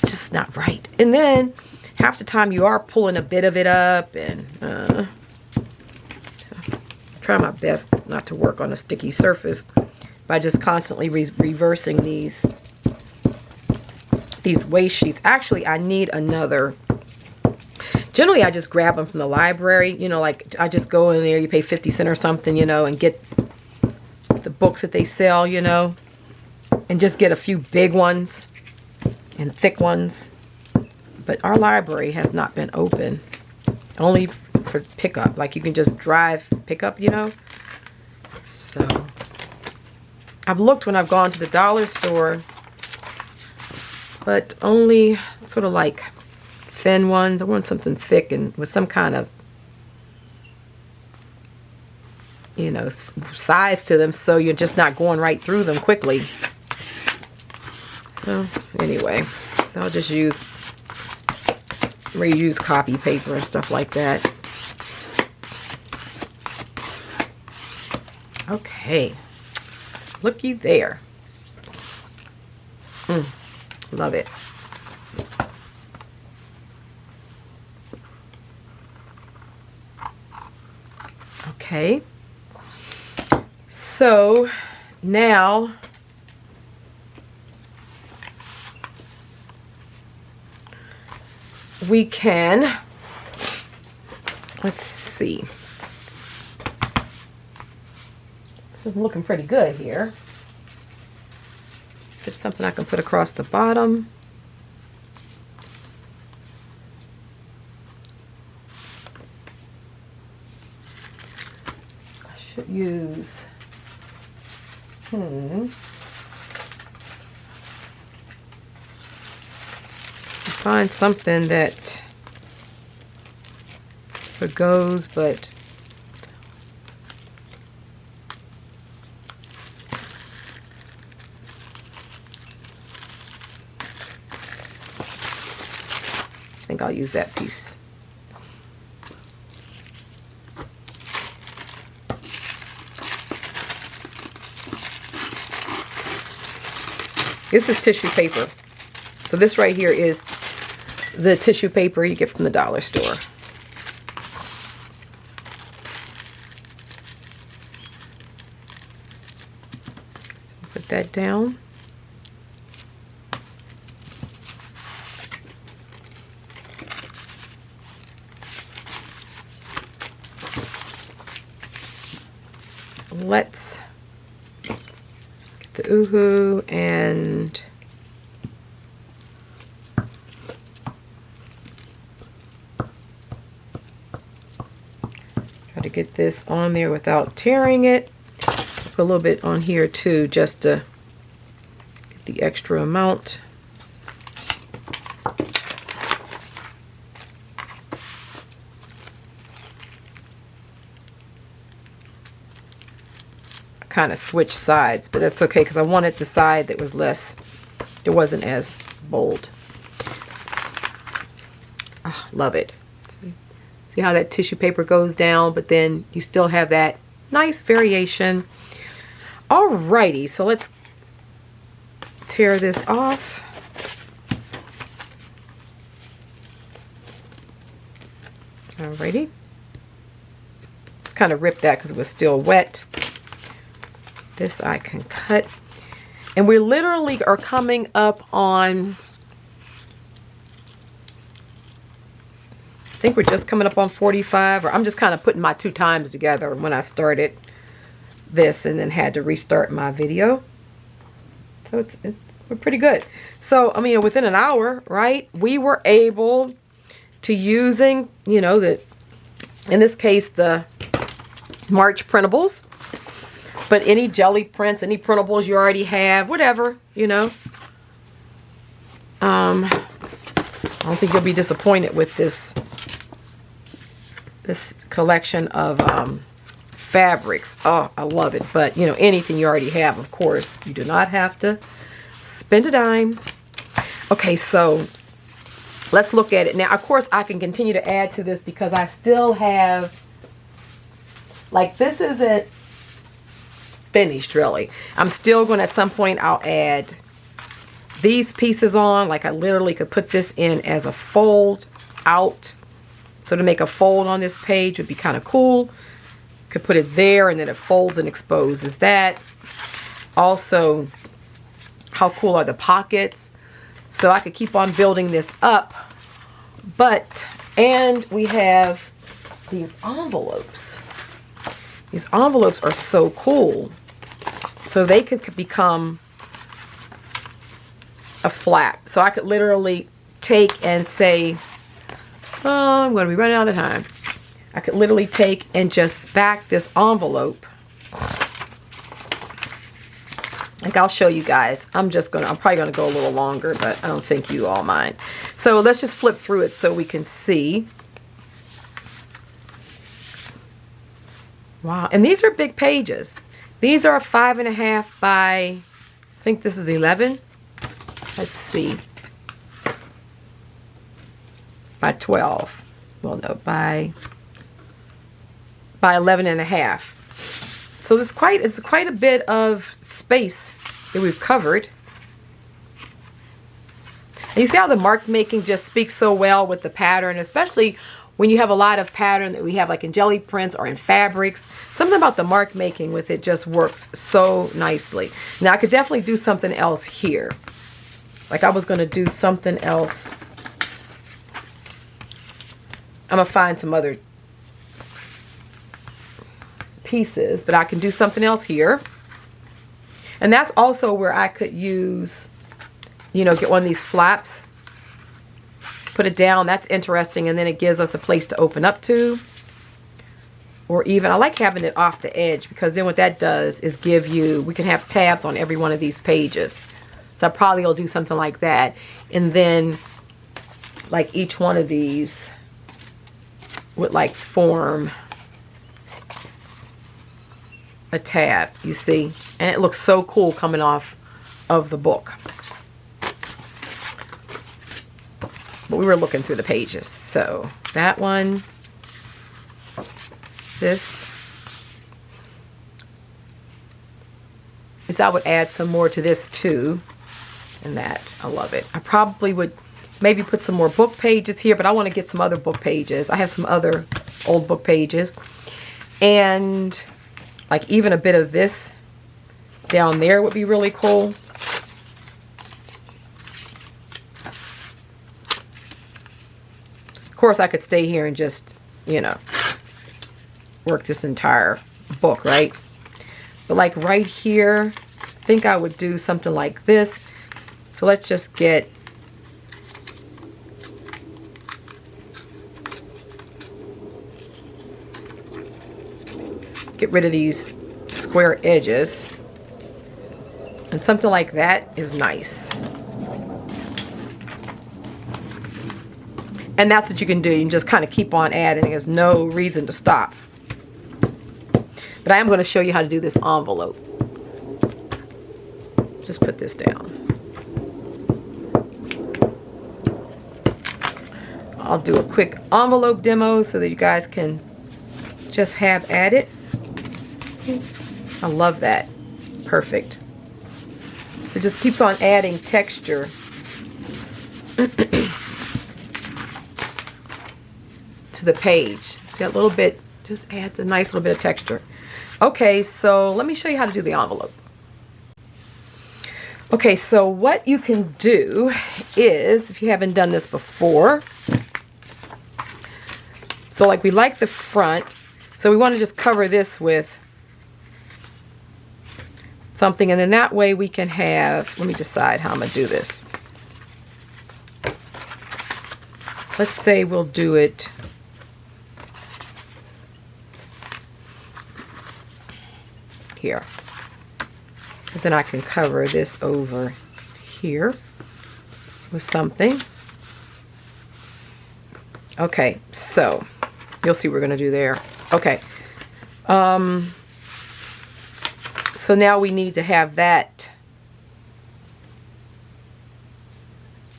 just not right. And then half the time you are pulling a bit of it up, and try my best not to work on a sticky surface by just constantly reversing these waste sheets. Actually, I need another. Generally, I just grab them from the library. You know, like I just go in there, you pay 50 cents or something, you know, and get the books that they sell, you know, and just get a few big ones and thick ones. But our library has not been open, only for pickup. Like you can just drive pickup, you know. So I've looked when I've gone to the dollar store, but only sort of like thin ones. I want something thick and with some kind of, you know, size to them, so you're just not going right through them quickly. So anyway, so I'll just reuse copy paper and stuff like that. Okay, looky there. Love it. Okay, so now we can, let's see. So I'm looking pretty good here. Let's get something I can put across the bottom. Should use find something that goes, but I think I'll use that piece. This is tissue paper. So this right here is the tissue paper you get from the dollar store. So put that down. Let's get the Uhu and try to get this on there without tearing it. Put a little bit on here too, just to get the extra amount. Kind of switch sides, but that's okay because I wanted the side that was less, it wasn't as bold. Oh, love it. See how that tissue paper goes down, but then you still have that nice variation. Alrighty, so let's tear this off. Alrighty. Just kind of rip that because it was still wet. This I can cut. And we literally are coming up on, I think we're just coming up on 45, or I'm just kind of putting my two times together when I started this and then had to restart my video. So we're pretty good. So, I mean, within an hour, right, we were able to using, you know, in this case, the March printables. But any jelly prints, any printables you already have, whatever, you know. I don't think you'll be disappointed with this collection of fabrics. Oh, I love it. But, you know, anything you already have, of course. You do not have to spend a dime. Okay, so let's look at it. Now, of course, I can continue to add to this because I still have like this isn't finished really. I'm still going to, at some point I'll add these pieces on. Like I literally could put this in as a fold out. So to make a fold on this page would be kind of cool. Could put it there and then it folds and exposes that. Also, how cool are the pockets? So I could keep on building this up. And we have these envelopes. These envelopes are so cool. So they could become a flap. So I could literally take and say, oh, I'm going to be running out of time. I could literally take and just back this envelope. Like I'll show you guys. I'm probably going to go a little longer, but I don't think you all mind. So let's just flip through it so we can see. Wow. And these are big pages. These are 5.5 by, I think this is 11. Let's see. By 12. Well, no, by 11.5. So it's quite a bit of space that we've covered. And you see how the mark making just speaks so well with the pattern, especially when you have a lot of pattern that we have like in jelly prints or in fabrics. Something about the mark making with it just works so nicely. Now I could definitely do something else here. Like I was going to do something else. I'm going to find some other pieces, but I can do something else here. And that's also where I could use, you know, get one of these flaps, put it down. That's interesting. And then it gives us a place to open up to. Or even, I like having it off the edge, because then what that does is give you, we can have tabs on every one of these pages. So I probably will do something like that. And then like each one of these would like form a tab, you see, and it looks so cool coming off of the book. But we were looking through the pages. So that one, this is, I would add some more to this too. And that, I love it. I probably would maybe put some more book pages here, but I want to get some other book pages. I have some other old book pages. And like even a bit of this down there would be really cool. Of course, I could stay here and just, you know, work this entire book, right? But like right here, I think I would do something like this. So let's just get rid of these square edges, and something like that is nice. And that's what you can do. You can just kind of keep on adding. There's no reason to stop. But I am going to show you how to do this envelope. Just put this down. I'll do a quick envelope demo so that you guys can just have at it. See? I love that. Perfect. So it just keeps on adding texture to the page. See, a little bit just adds a nice little bit of texture. Okay, so let me show you how to do the envelope. Okay, so what you can do is, if you haven't done this before, so like we like the front, so we want to just cover this with something, and then that way we can have, let me decide how I'm going to do this. Let's say we'll do it here, because then I can cover this over here with something. Okay, so you'll see what we're going to do there. Okay. So now we need to have that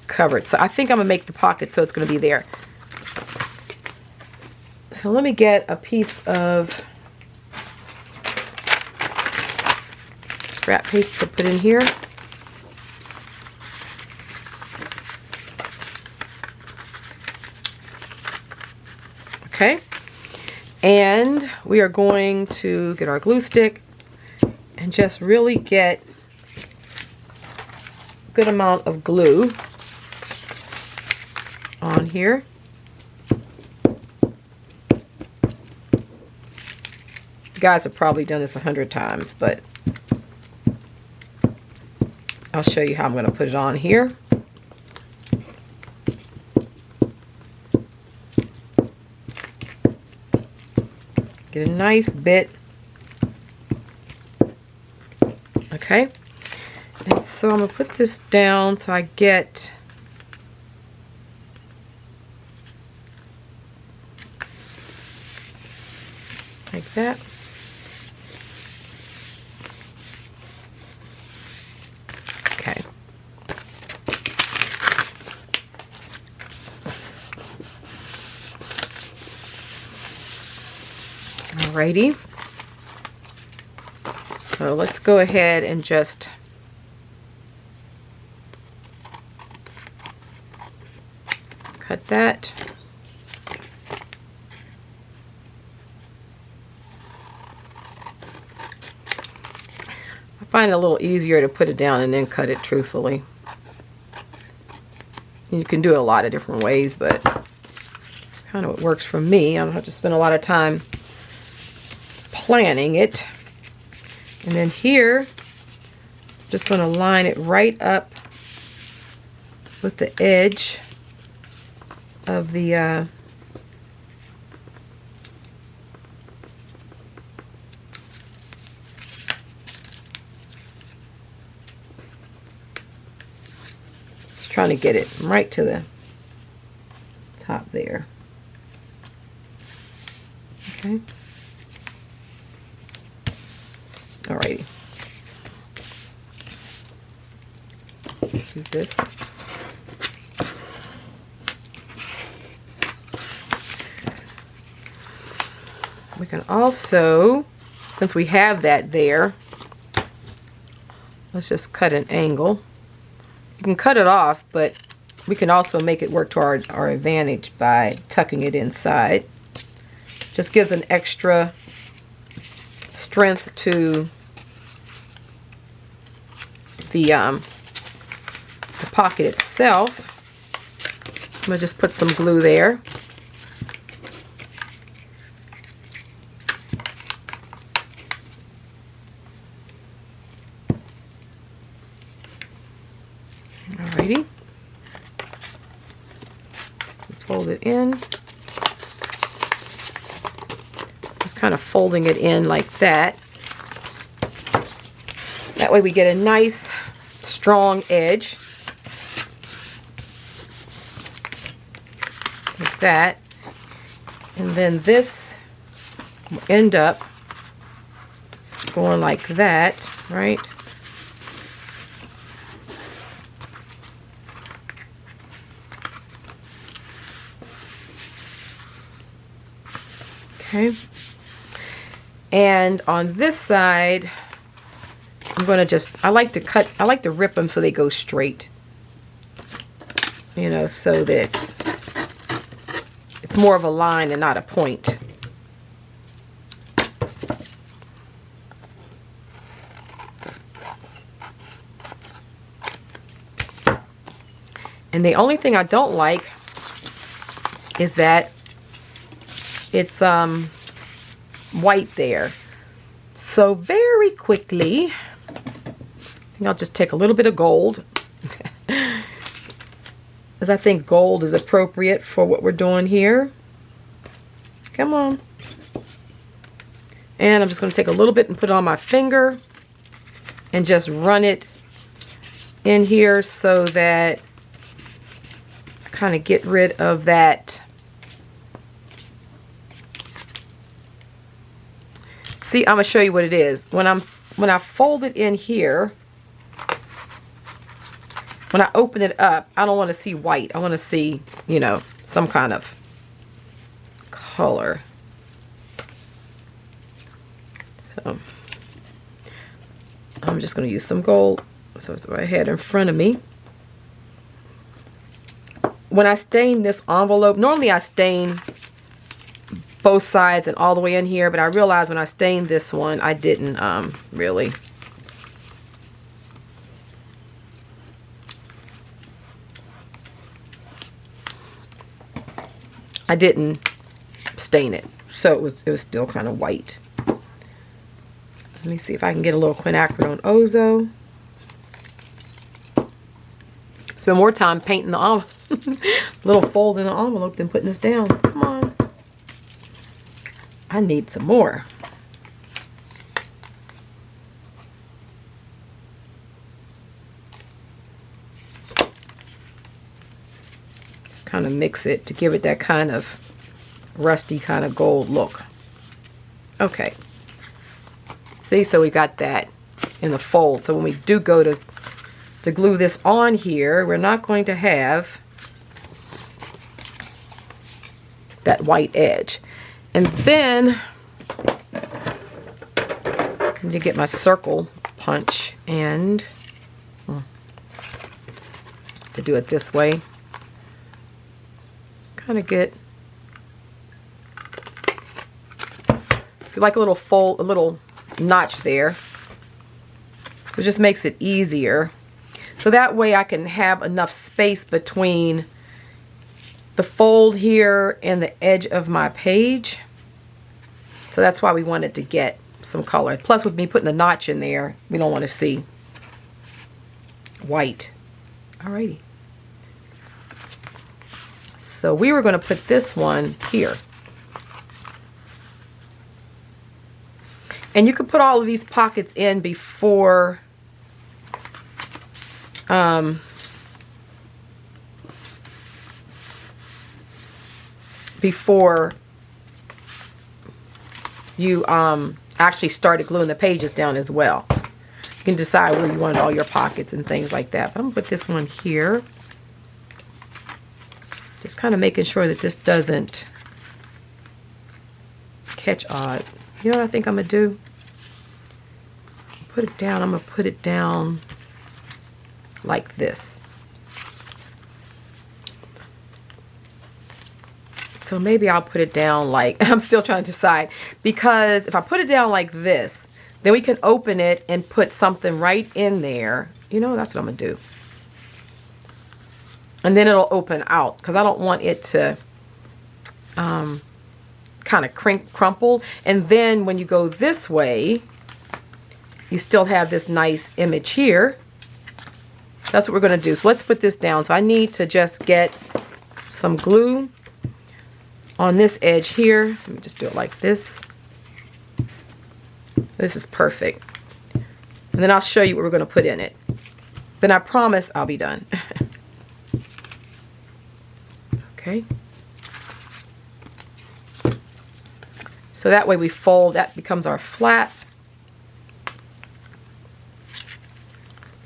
covered. So I think I'm going to make the pocket so it's going to be there. So let me get a piece of scrap paper to put in here. Okay, and we are going to get our glue stick and just really get a good amount of glue on here. You guys have probably done this 100 times, but I'll show you how I'm going to put it on here. Get a nice bit. Okay, and so I'm going to put this down so I get like that. Okay. Alrighty. So let's go ahead and just cut that. I find it a little easier to put it down and then cut it, truthfully. You can do it a lot of different ways, but it's kind of what works for me. I don't have to spend a lot of time planning it. And then here, just going to line it right up with the edge of the just trying to get it right to the top there. Okay. Alrighty. Let's use this. We can also, since we have that there, let's just cut an angle. You can cut it off, but we can also make it work to our advantage by tucking it inside. Just gives an extra strength to the pocket itself. I'm going to just put some glue there. Alrighty. Fold it in. Just kind of folding it in like that. That way we get a nice strong edge. Like that. And then this will end up going like that, right? Okay. And on this side, I'm going to just, I like to rip them so they go straight. You know, so that it's more of a line and not a point. And the only thing I don't like is that it's white there. So very quickly, I think I'll just take a little bit of gold, as I think gold is appropriate for what we're doing here. Come on. And I'm just going to take a little bit and put it on my finger and just run it in here so that I kind of get rid of that. See, I'm going to show you what it is. When I fold it in here, when I open it up, I don't want to see white. I want to see, you know, some kind of color. So, I'm just going to use some gold. So it's right ahead in front of me. When I stain this envelope, normally I stain both sides and all the way in here, but I realized when I stained this one, I didn't really. I didn't stain it, so it was still kind of white. Let me see if I can get a little quinacridone Ozo. Spend more time painting the little fold in the envelope than putting this down. Come on. I need some more. Just kind of mix it to give it that kind of rusty kind of gold look. Okay. See, so we got that in the fold. So when we do go to glue this on here, we're not going to have that white edge. And then I need to get my circle punch and to do it this way. Just kind of get like a little fold, a little notch there. So it just makes it easier. So that way I can have enough space between the fold here and the edge of my page. So that's why we wanted to get some color. Plus with me putting the notch in there, we don't want to see white. Alrighty. So we were going to put this one here. And you could put all of these pockets in before you actually started gluing the pages down as well. You can decide where you want all your pockets and things like that. But I'm going to put this one here. Just kind of making sure that this doesn't catch on. You know what I think I'm going to do? Put it down. I'm going to put it down like this. So maybe I'll put it down like, I'm still trying to decide, because if I put it down like this, then we can open it and put something right in there. You know, that's what I'm going to do. And then it'll open out, because I don't want it to kind of crumple. And then when you go this way, you still have this nice image here. That's what we're going to do. So let's put this down. So I need to just get some glue on this edge here. Let me just do it like this. This is perfect. And then I'll show you what we're going to put in it. Then I promise I'll be done. Okay. So that way we fold, that becomes our flat.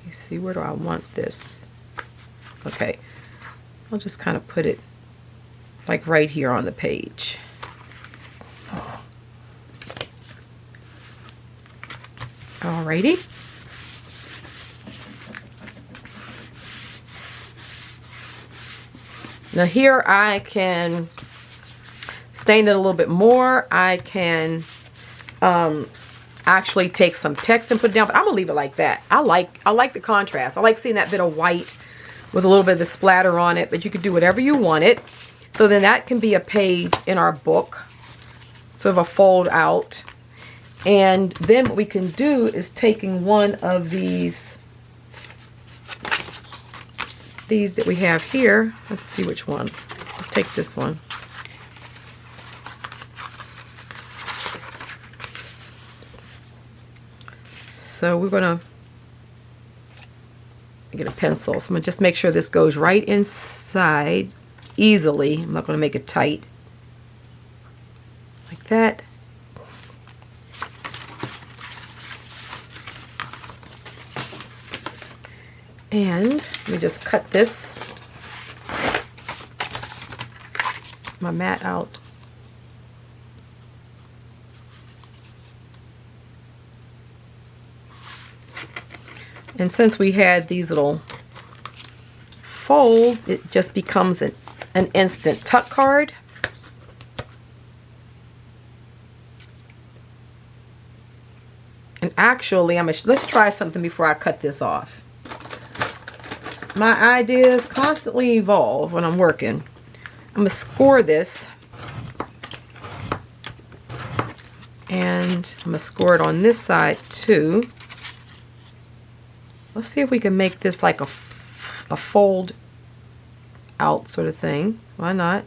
You see, where do I want this? Okay. I'll just kind of put it like right here on the page. Alrighty. Now here I can stain it a little bit more. I can actually take some text and put it down, but I'm gonna leave it like that. I like the contrast. I like seeing that bit of white with a little bit of the splatter on it, but you could do whatever you want it. So then that can be a page in our book, sort of a fold out. And then what we can do is taking one of these that we have here. Let's see which one. Let's take this one. So we're going to get a pencil. So I'm going to just make sure this goes right inside easily. I'm not going to make it tight. Like that. And let me just cut this, my mat out. And since we had these little folds, it just becomes an instant tuck card. And actually, let's try something before I cut this off. My ideas constantly evolve when I'm working. I'm going to score this. And I'm going to score it on this side too. Let's see if we can make this like a fold out sort of thing. Why not?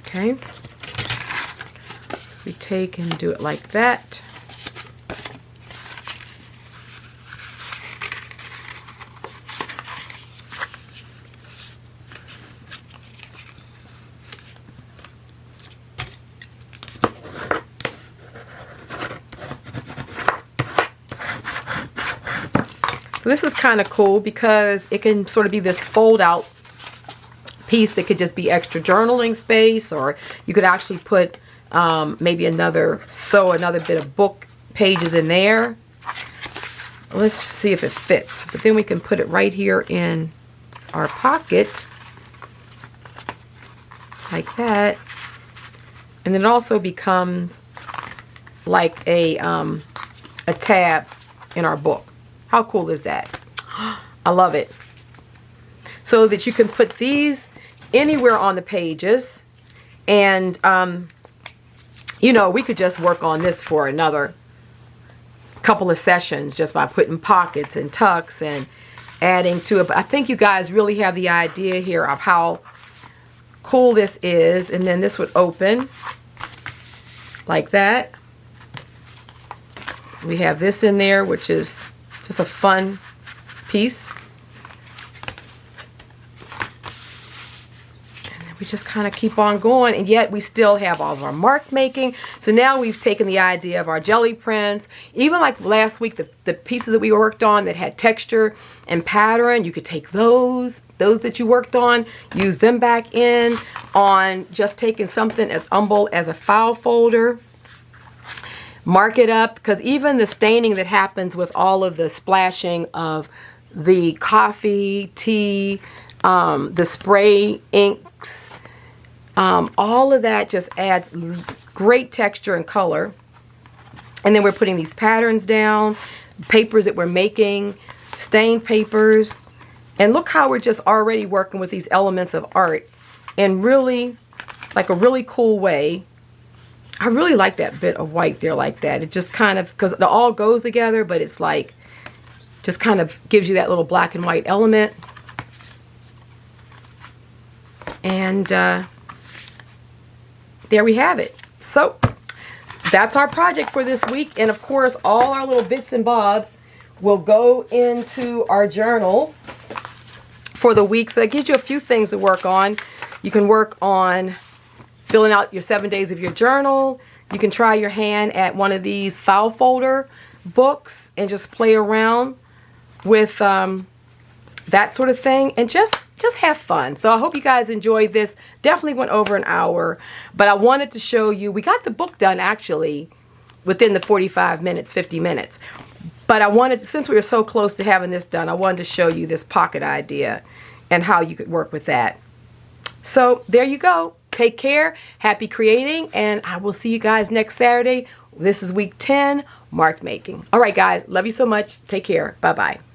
Okay. So we take and do it like that. So this is kind of cool because it can sort of be this fold out piece that could just be extra journaling space, or you could actually put maybe another bit of book pages in there. Let's see if it fits. But then we can put it right here in our pocket like that. And then it also becomes like a tab in our book. How cool is that? I love it. So that you can put these anywhere on the pages. And, you know, we could just work on this for another couple of sessions just by putting pockets and tucks and adding to it. But I think you guys really have the idea here of how cool this is. And then this would open like that. We have this in there, which is just a fun piece. And then we just kind of keep on going, and yet we still have all of our mark making. So now we've taken the idea of our jelly prints, even like last week, the pieces that we worked on that had texture and pattern, you could take those that you worked on, use them back in on just taking something as humble as a file folder. Mark it up, because even the staining that happens with all of the splashing of the coffee, tea, the spray inks, all of that just adds great texture and color. And then we're putting these patterns down, papers that we're making, stained papers. And look how we're just already working with these elements of art in really, like a really cool way. I really like that bit of white there like that. It just kind of, because it all goes together, but it's like, just kind of gives you that little black and white element. And there we have it. So that's our project for this week. And of course, all our little bits and bobs will go into our journal for the week. So it gives you a few things to work on. You can work on filling out your 7 days of your journal. You can try your hand at one of these file folder books and just play around with that sort of thing, and just have fun. So I hope you guys enjoyed this. Definitely went over an hour, but I wanted to show you, we got the book done actually within the 45 minutes, 50 minutes. But I wanted, since we were so close to having this done, I wanted to show you this pocket idea and how you could work with that. So there you go. Take care, happy creating, and I will see you guys next Saturday. This is week 10, mark making. All right, guys, love you so much. Take care. Bye-bye.